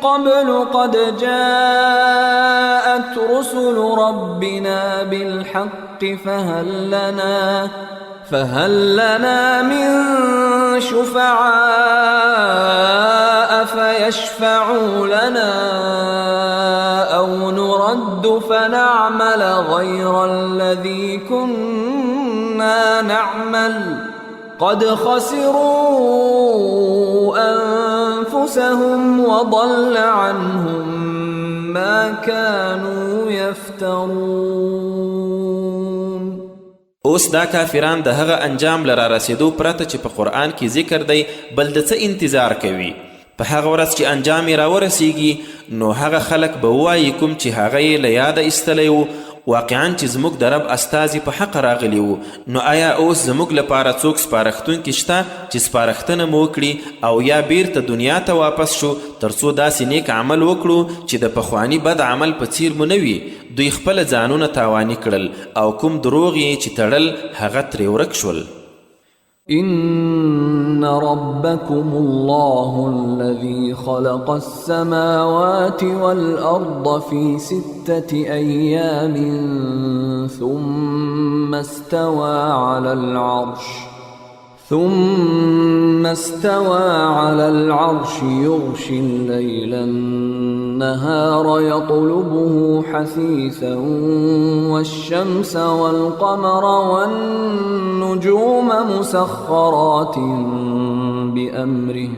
Speaker 1: قبل قد جاءت رسل ربنا بالحق فهل لنا من شفعاء فيشفعوا لنا أو نرد فنعمل غير الذي كنا نعمل قد خسروا أنفسهم وضل عنهم ما كانوا يفترون.
Speaker 2: اوس دا کافران د هغه انجام لرا رسیدو پرته چې په قرآن کې ذکر دی بل د څه انتظار کوي؟ په هغه ورځ چې انجام یې راورسیږي نو هغه خلک به ووایي کوم چې هغه یې له یاده ایستلی و واقعا چې زموږ د رب استازي په حق راغلي وو، نو آیا اوس زموږ لپاره څوک سپارښتونکي شته چې سپارښتنه مو وکړي او یا بیرته دنیا ته واپس شو تر څو داسې نیک عمل وکړو چې د پخواني بد عمل په څیر مو نه وي؟ دوی خپله ځانونه تاواني کړل او کوم دروغ یې چې تړل هغه ترې ورک شول.
Speaker 1: إن ربكم الله الذي خلق السماوات والأرض في 6 أيام ثم استوى على العرش يغشي الليل النهار يطلبه حثيثا والشمس والقمر والنجوم مسخرات بأمره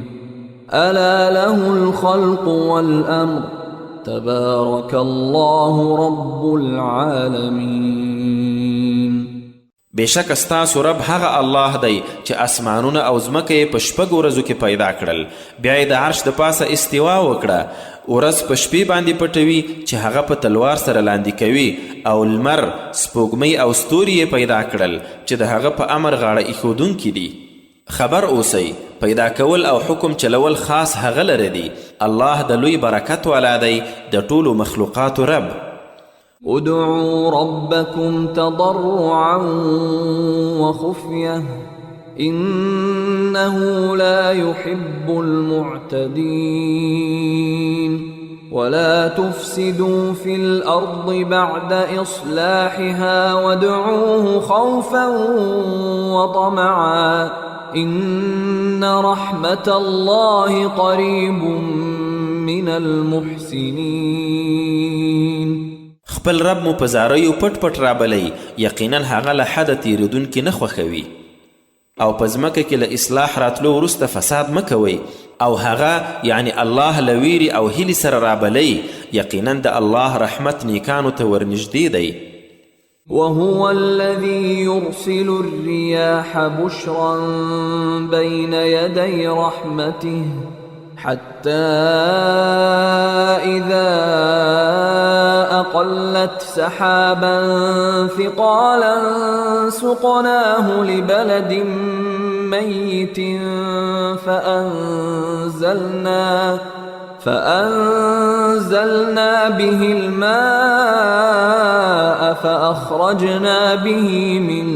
Speaker 1: ألا له الخلق والأمر تبارك الله رب العالمين.
Speaker 2: بشک ستاسو رب هغه الله دی چې اسمانونه او ځمکه یې په شپږو ورځو کې پیدا کړل، بیا یې د عرش د پاسه استوا وکړه، ورځ په شپې باندې پټوي چې هغه په تلوار سره لاندې کوي، او لمر، سپوږمۍ او ستوري یې پیدا کړل چې د هغه په امر غاړه ایښودونکي دي. خبر اوسئ پیدا کول او حکم چلول خاص هغه لره دی. الله د لوی برکت والا دی، د ټولو مخلوقاتو رب.
Speaker 1: ادعوا ربكم تضرعا وخفية إنه لا يحب المعتدين ولا تفسدوا في الأرض بعد إصلاحها وادعوه خوفا وطمعا إن رحمة الله قريب من المحسنين.
Speaker 2: خپل رب مو په زاریو پټ پټ رابلی، یقینا هغه له حده تیریدونکي نه خوښوي. او په ځمکه کې له اصلاح راتلو وروسته فساد مه کوئ، او هغه یعنی الله له ویرې او هیلې سره رابلی، یقینا د الله رحمت نیکانو ته ورنږدې دی.
Speaker 1: وهو الذي يرسل الرياح بشرا بين يدي رحمته حتى إذا أقلت سحابا ثقالا سقناه لبلد ميت فأنزلنا به الماء فأخرجنا به من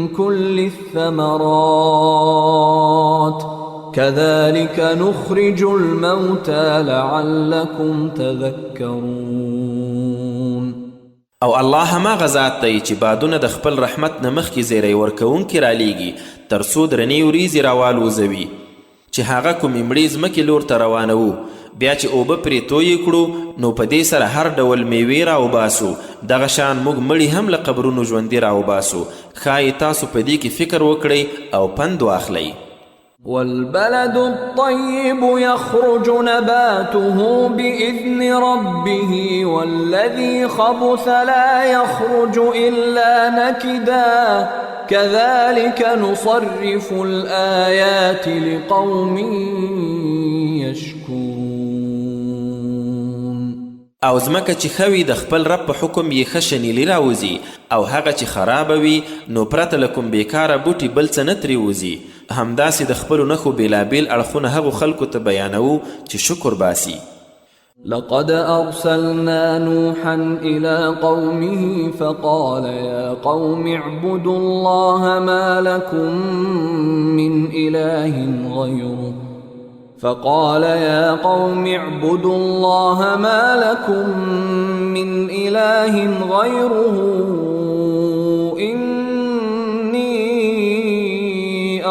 Speaker 1: كل الثمرات كذلك نخرج الموتى لعلكم تذكرون.
Speaker 2: او الله هماغه ذات دی چې بادونه د خپل رحمت نه مخکې زیری ورکوونکي رالیږي تر څو درنې وریځې راوالوزوي چې هغه کومې مړې ځمکې لور ته روانوو، بیا چې اوبه پرې تویې کړو نو په دې سره هر ډول میوې راوباسو. دغه شان موږ مړي هم له قبرونو ژوندي راوباسو. ښایي تاسو په دې کې فکر وکړئ او پند واخلئ.
Speaker 1: والبلد الطيب يخرج نباته بإذن ربه والذي خبث لا يخرج إلا نكدا كذلك نصرف الآيات لقوم يشكرون.
Speaker 2: او ځمکه چې ښه وي د خپل رب په حکم یې ښه شنیلي راوځي، او هغه چې خرابه وي نو پرته له کوم بیکاره بوټي بل څه نه ترې وځي. همداسې د خپلو نښو بېلابېل اړخونه هغو خلکو ته بیانوو چې شکر باسي.
Speaker 1: لقد أرسلنا نوحا إلى قومه فقال يا قوم اعبدوا الله ما لكم من إله غيره إني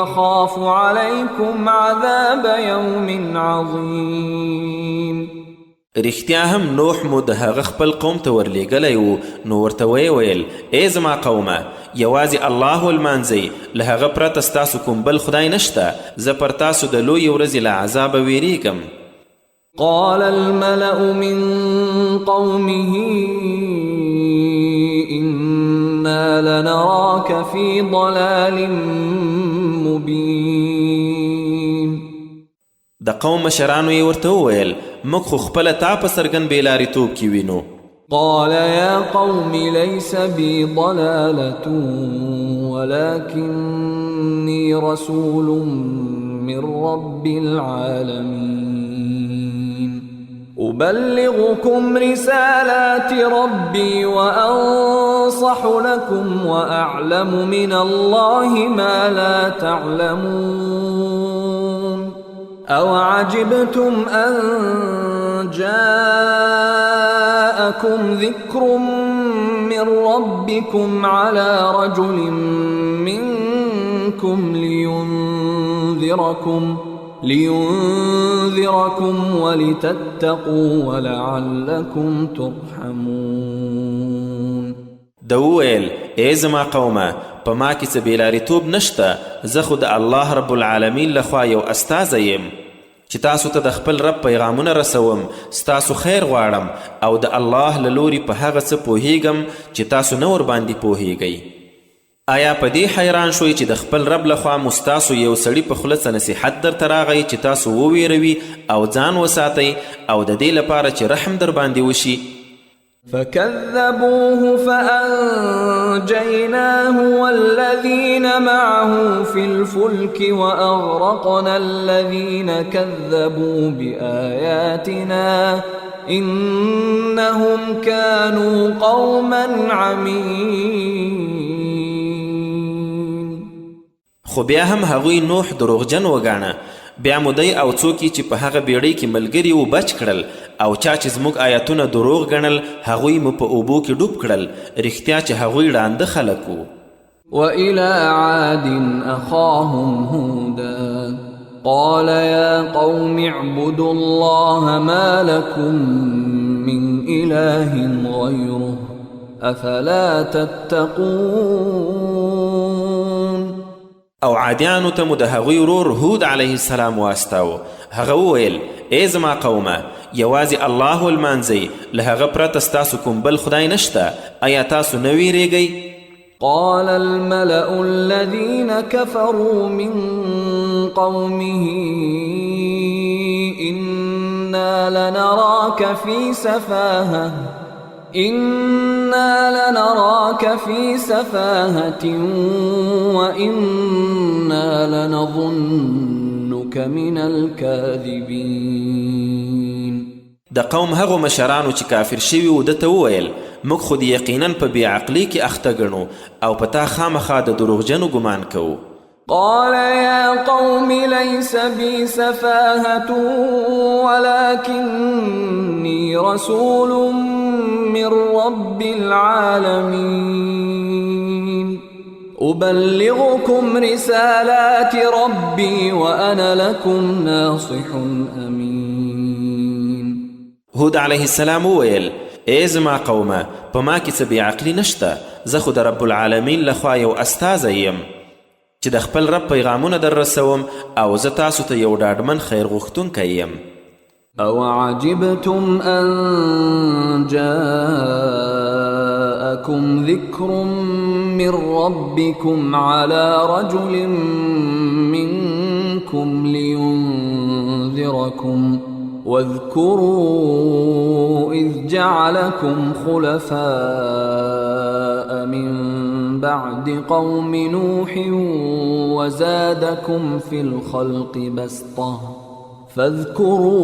Speaker 1: أخاف عليكم عذاب يوم عظيم.
Speaker 2: رښتیا هم نوح مو د هغه خپل قوم ته ورلیږلی و، نو ورته ویې ویل ای زما قومه یوازې الله ولمانځئ، له هغه پرته ستاسو کوم بل خدای نشته، زه پر تاسو د لویې ورځې له عذابه ویریږم.
Speaker 1: قال الملأ من قومه إنا لنراك في ضلال مبين.
Speaker 2: د قوم مشرانو یې ورته وویل موږ خو خپله تا په څرګند بېلارېتوب کې وینو.
Speaker 1: قال يا قوم ليس بي ضلالة ولكني رسول من رب العالمين أبلغكم رسالات ربي وأنصح لكم وأعلم من الله ما لا تعلمون أوعجبتم أن جاءكم ذكر من ربكم على رجل منكم لينذركم ولتتقوا ولعلكم ترحمون.
Speaker 2: دوویل ای زما قومه په ما کې څه بېلارېتوب نشته، زه خو د الله رب العالمین لخوا یو استازی یم چې تاسو ته د خپل رب پیغامونه رسوم، ستاسو خیر غواړم او د الله له لوري په هغه څه پوهیږم چې تاسو نه ورباندې پوهیږئ. آیا په دې حیران شوئ چې د خپل رب لخوا مو ستاسو یو سړي په خوله څه نصیحت درته راغی چې تاسو وویروي او ځان وساتئ او د دې لپاره چې رحم در باندې وشي؟
Speaker 1: فكذبوه فأنجيناه والذين معه في الفلك وأغرقنا الذين كذبوا بآياتنا إنهم كانوا قوما عمين.
Speaker 2: خو بیا هم هغوی نوح دروغجن وګاڼه، بیا مودی او څوک چې په هغه بیړۍ کې ملګري و بچ کړل او چا چې زموږ آیتونه دروغ ګڼل هغوی مو په اوبو کې ډوب کړل رښتیا چې هغوی ړانده خلک وو.
Speaker 1: وإلى عاد أخاهم هودا قال يا قوم اعبدوا الله ما لكم من إله غيره أفلا تتقون.
Speaker 2: او عادیانو ته مو د هغوی ورور هود علیه السلام واستاو. هغه وویل ای زما قومه یوازې الله ولمانځئ له هغه پرته ستاسو کوم بل خدای نشته آیا تاسو نه ویریږئ؟
Speaker 1: قال الملأ الذين كفروا من قومه إنا لنراك في سفاهة وإنا لنظنك من الكاذبين.
Speaker 2: د قوم هغو مشرانو چې کافر شوي و دته وویل موږ خو د یقینا په بېعقلۍ کې اخته ګڼو او په تا خامخا د دروغجنو ګمان کوو.
Speaker 1: قال يا قوم ليس بي سفاهة ولكني رسول من رب العالمين أبلغكم رسالات ربي وأنا لكم ناصح أمين.
Speaker 2: هود علیه السلام وویل ای زما قومه په ما کې څه بېعقلي نشته زه خو د رب العالمین لخوا یو استازی یم چې د خپل رب پیغامونه در رسوم او زه تاسو ته یو ډاډمن خیر غوښتونکی یم.
Speaker 1: او عجبتم ان جاءكم ذكر من ربكم على رجل منكم لينذركم واذكروا إذ جعلكم خلفاء من بعد قوم نوح وزادكم في الخلق بسطة فاذكروا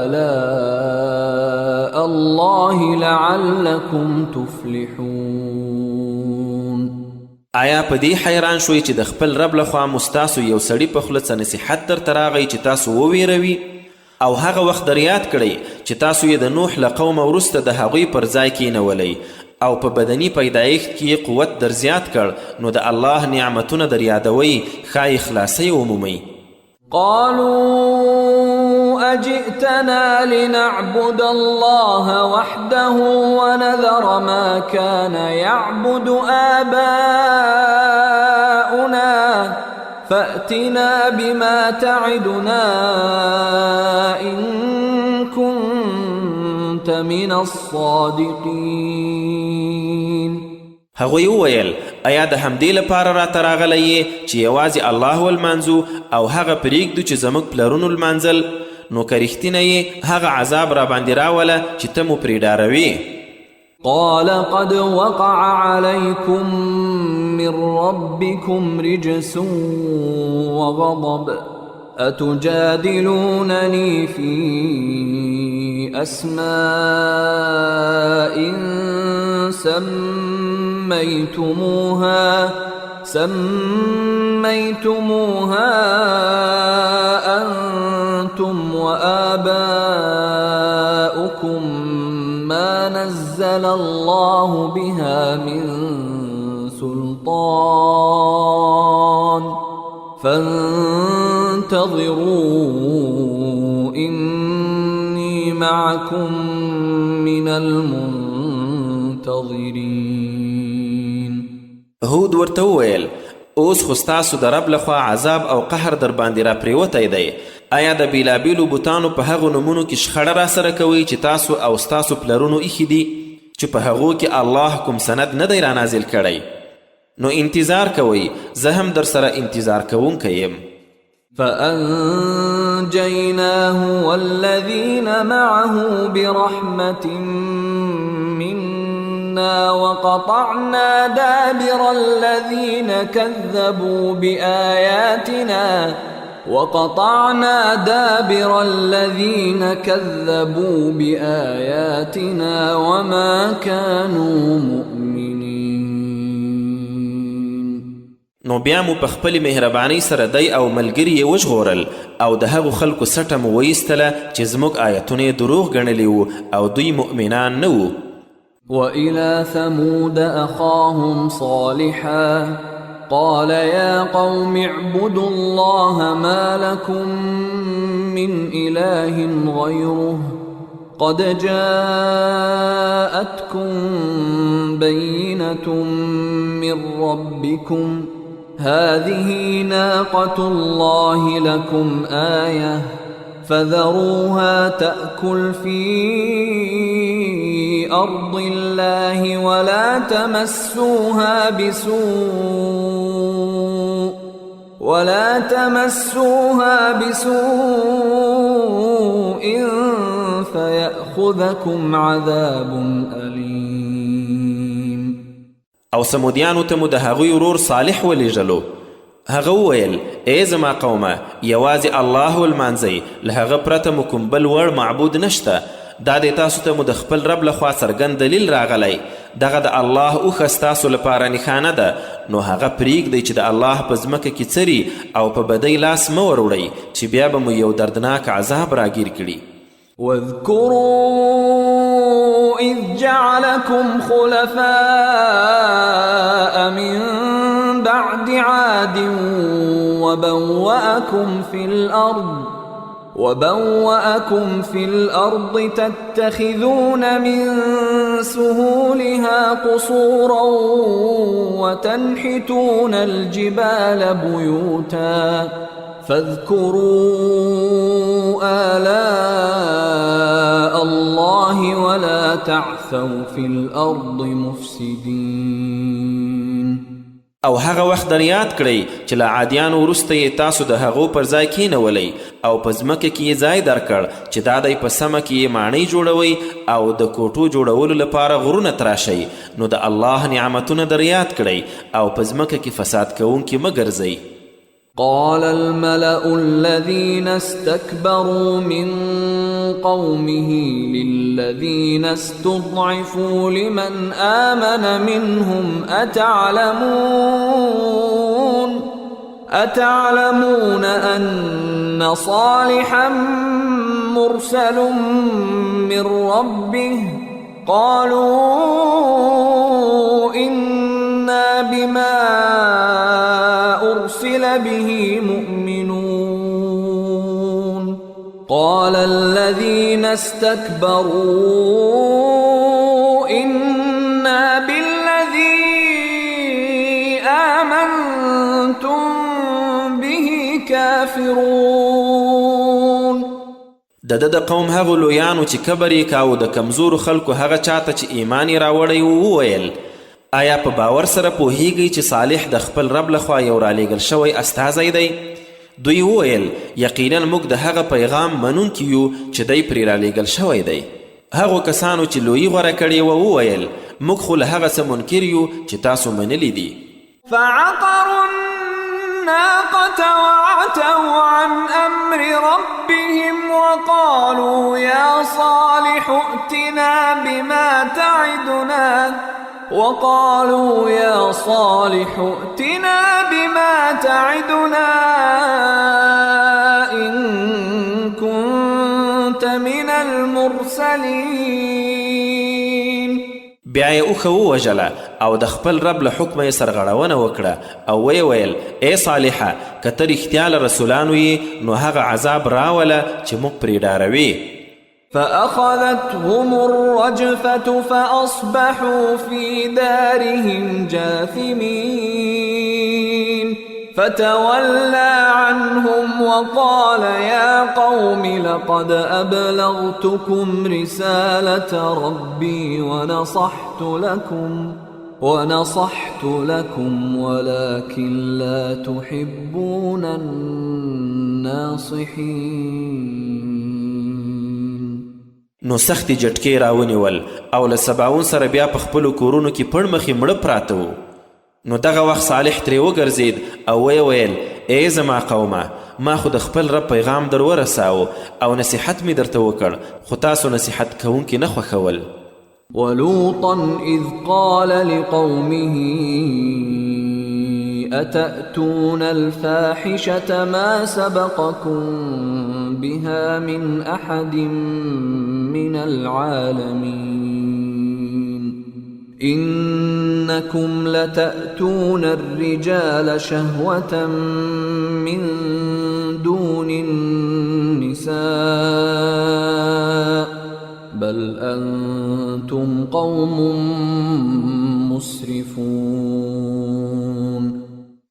Speaker 1: آلاء الله لعلكم تفلحون.
Speaker 2: آیا په دې حیران شوي چې د خپل رب لخوا مستاسو یو سړي په خوله څه نصیحت درته راغی چې تاسو وویروي او هغه وخت در یاد کړئ چې تاسو یې د نوح له قومه وروسته د هغوی پر ځای کینولی او په بدني پیدایښت کې قوت در زیات کړ نو د الله نعمتونه در یادوئ ښایي خلاصۍ ومومئ.
Speaker 1: قالوا أجئتنا لنعبد الله وحده ونذر ما كان يعبد آباؤنا فأتنا بما تعدنا إن كنت من الصادقين.
Speaker 2: هغوی وویل ایا د همدې لپاره راته راغلی یې چې یوازې الله ولمانځو او هغه پرېږدو چې زموږ پلرونو لمانځل نو که رښتینه یې هغه عذاب را باندې راوله چې ته مو پرې ډاروې.
Speaker 1: قال قد وقع عليكم من ربكم رجس وغضب أتجادلونني في أسماء سميتموها أنتم وآباؤكم ما نزل الله بها من سلطان فانتظروا إني معكم من المنتظرين.
Speaker 2: هود ورته وویل اوس خو ستاسو د رب لخوا عذاب او قهر در باندې را پریوتی دی. آیا د بیلابیلو بوتانو په هغو نومونو کې شخړه را سره کوئ چې تاسو او ستاسو پلرونو ایښي دي چې په هغو کې الله کوم سند نه دی را نازل کړی؟ نو انتظار کوئ زه هم در سره انتظار کوونکی یم.
Speaker 1: فأنجيناه والذين معه برحمة منا وقطعنا دابر الذين كذبوا بآياتنا وما كانوا مؤمنين.
Speaker 2: نو بیا مو په خپلې مهربانۍ سره دی او ملګري یې وژغورل او د هغو خلکو سټه مو وایستله چې زموږ آیتونه یې دروغ ګڼلي وو او دوی مؤمنان نه وو.
Speaker 1: وإلى ثمود أخاهم صالحا قال يا قوم اعبدوا الله ما لكم من إله غيره قد جاءتكم بينة من ربكم هذه ناقة الله لكم آية فذروها تأكل في أرض الله ولا تمسوها بسوء فيأخذكم عذاب أليم.
Speaker 2: او سمودیانو ته مو د هغوی ورور صالح ولیږلو. هغه وویل ای زما قومه یوازې الله ولمانځئ، له هغه پرته مو کوم بل وړ معبود نشته. دا د تاسو ته مو د خپل رب لخوا څرګند دلیل راغلی. دغه د الله اوښه ستاسو لپاره نښانه ده، نو هغه پرېږدئ چې د الله په ځمکه کې څري او په بدۍ لاس مه وروړئ چې بیا به مو یو دردناک عذاب راګیر کړي.
Speaker 1: واذكروا إذ جعلكم خلفاء من بعد عاد وبوأكم في الأرض تتخذون من سهولها قصورا وتنحتون الجبال بيوتا فاذكروا آلاء الله ولا تعثوا في الأرض مفسدين.
Speaker 2: او هغه وخت در یاد کړئ چې له عادیانو وروسته یې تاسو د هغو پر ځای کینولی او په ځمکه کې یې ځای درکړ چې دا دی په سمه کې یې ماڼۍ جوړوئ او د کوټو جوړولو لپاره غرونه تراشئ. نو د الله نعمتونه در یاد کړئ او په ځمکه کې فساد کوونکي مه ګرځئ.
Speaker 1: قال الملأ الذين استكبروا من قومه للذين استضعفوا لمن آمن منهم أتعلمون أن صالحا مرسل من ربه قالوا إنا بما أرسل به مؤمنون قال الذين استكبروا إنا بالذي آمنتم به كافرون.
Speaker 2: د قوم هغو لویانو چې کبر یې کاوه د کمزورو خلکو هغه چاته چې ایمان یې راوړی وویل آیا په باور سره پوهیږئ چې صالح د خپل رب لخوا یو رالیږل شوی استازی دی؟ دوی وویل یقینا موږ د هغه پیغام منونکي یو چې دی پرې رالیږل شوی دی. هغو کسانو چې لویي غوره کړې وویل موږ خو له هغه څه منکر یو چې تاسو منلی دي.
Speaker 1: فعقروا الناقة وعتوا عن أمر ربهم وقالوا يا صالح ائتنا بما تعدنا إن كنت من المرسلين.
Speaker 2: بیا یې اوښه ووژله او د خپل رب له حکمه یې سرغړونه وکړه او ویې ویل ای صالحه که ته رښتیا له رسولانو یې نو هغه عذاب راوله چې موږ پرې ډاروې.
Speaker 1: فأخذتهم الرجفة فأصبحوا في دارهم جاثمين فتولى عنهم وقال يا قوم لقد أبلغتكم رسالة ربي ونصحت لكم ولكن لا تحبون الناصحين.
Speaker 2: نو سختې جټکې راونیول او له سباون سره بیا په خپلو کورونو کې پړ مخې مړه پراته وو. نو دغه وخت صالح ترې وګرځېد او ویې ویل ای زما قومه ما خو د خپل رب پیغام در ورساو او نصیحت مې درته وکړ خو تاسو نصیحت کوونکي نه خوښول.
Speaker 1: ولوطا إذ قال لقومه أتأتون الفاحشة ما سبقكم بها من أحد من العالمين إنكم لتأتون الرجال شهوة من دون النساء بل أنتم قوم مسرفون.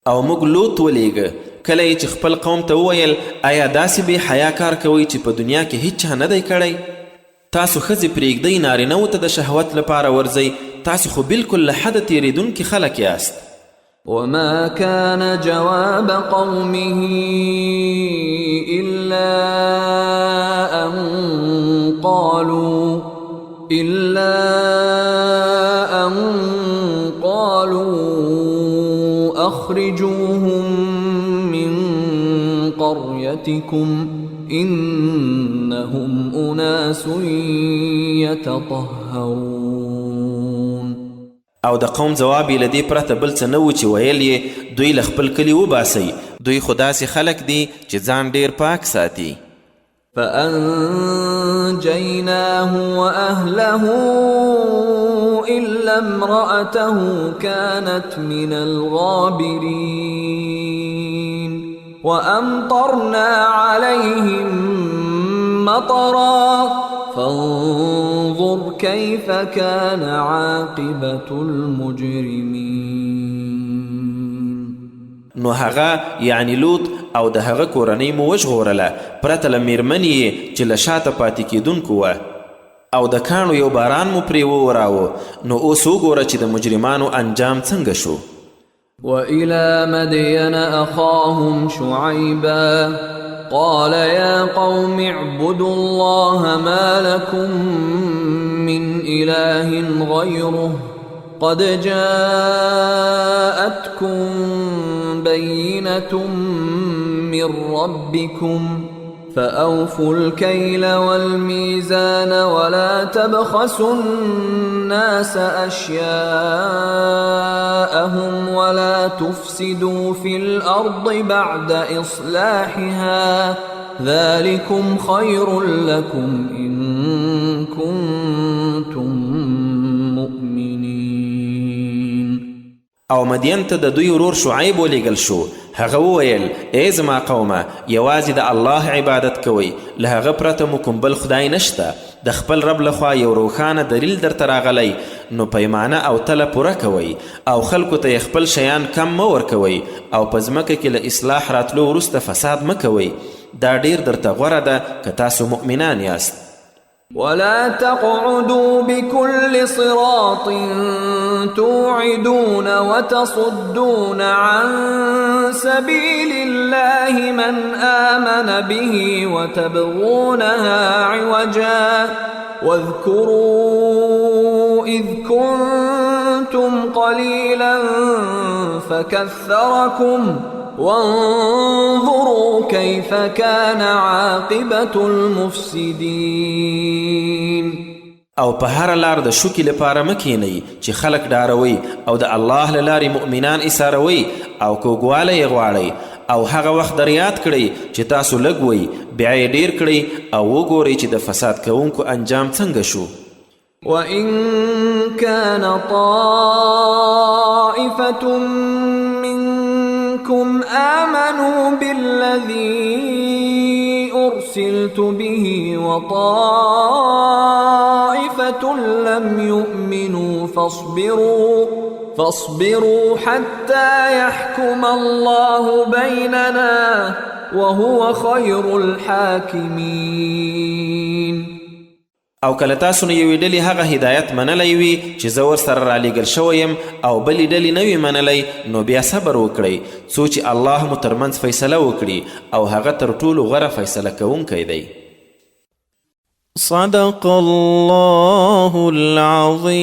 Speaker 2: او موږ لوط ولیږه کله یې چې خپل قوم ته وویل آیا داسې بې حیا کار کوئ چې په دنیا کې هیڅ چا نه دی کړی؟ تاسو ښځې پرېږدئ نارینهو ته د شهوت لپاره ورځئ، تاسو خو بالکل له حده تېرېدونکي خلک یاست.
Speaker 1: وما كان جواب قومه إلا أن قالوا أخرجوهم من قريتكم إنهم أناس يتطهرون.
Speaker 2: او د قوم جواب یې له دې پرته بل څه نه و چې ویل یې دوی له خپل کلي وباسئ، دوی خو داسې خلک دي چې ځان ډیر پاک ساتي.
Speaker 1: فأنجيناه وأهله إلا امرأته كانت من الغابرين وأمطرنا عليهم مطرا فانظر كيف كان عاقبة المجرمين.
Speaker 2: نو هغه یعنی لوط او د هغه کورنۍ مو وژغورله پرته له میرمنې یې چې له شاته پاتې کېدونکو وه او د کاڼو یو باران مو پرې ووراوه. نو اوس وګوره چې د مجرمانو انجام څنګه شو.
Speaker 1: وإلى مدين أخاهم شعيبا قال يا قوم اعبدوا الله ما لكم من إله غيره قد جاءتكم بينة من ربكم فأوفوا الكيل والميزان ولا تبخسوا الناس أشياءهم ولا تفسدوا في الأرض بعد إصلاحها ذلكم خير لكم إن كنتم مؤمنين.
Speaker 2: او مدین ته د دوی ورور شعیب ولیږل شو. هغه وویل ای زما قومه یوازې د الله عبادت کوئ، له هغه پرته مو کوم بل خدای نشته. د خپل رب لخوا یو روښانه دلیل درته راغلی، نو پیمانه او تله پوره کوئ او خلکو ته خپل شیان کم مه ورکوئ او په ځمکه کې له اصلاح راتلو وروسته فساد مه کوئ. دا ډیر درته غوره ده که تاسو مؤمنان یاست.
Speaker 1: ولا تقعدوا بكل صراط توعدون وتصدون عن سبيل الله من آمن به وتبغونها عوجا واذكروا إذ كنتم قليلا فكثركم وانظروا كيف كان عاقبة المفسدين.
Speaker 2: او په هر لار د شوکي لپاره مه کینئ چې خلک ډاروئ او د الله له لارې مؤمنان ایساروئ او کوږوالی یې غواړئ او هغه وخت در یاد کړئ چې تاسو لږ وئ بیا یې ډیر کړئ او وګورئ چې د فساد کوونکو انجام څنګه شو.
Speaker 1: وإن كان طائفة منكم آمنوا بالذي أرسلت به وطائفة لم يؤمنوا فاصبروا حتى يحكم الله بيننا وهو خير الحاکمین.
Speaker 2: او کله تاسو نه یوې ډلې هغه هدایت منلی وي چې زه ورسره رالیږل شوی یم او بلې ډلې نه وي منلی، نو بیا صبر وکړئ څو چې الله مو ترمنځ فیصله وکړي او هغه تر ټولو غوره فیصله کوونکی دی. صدق الله العظیم.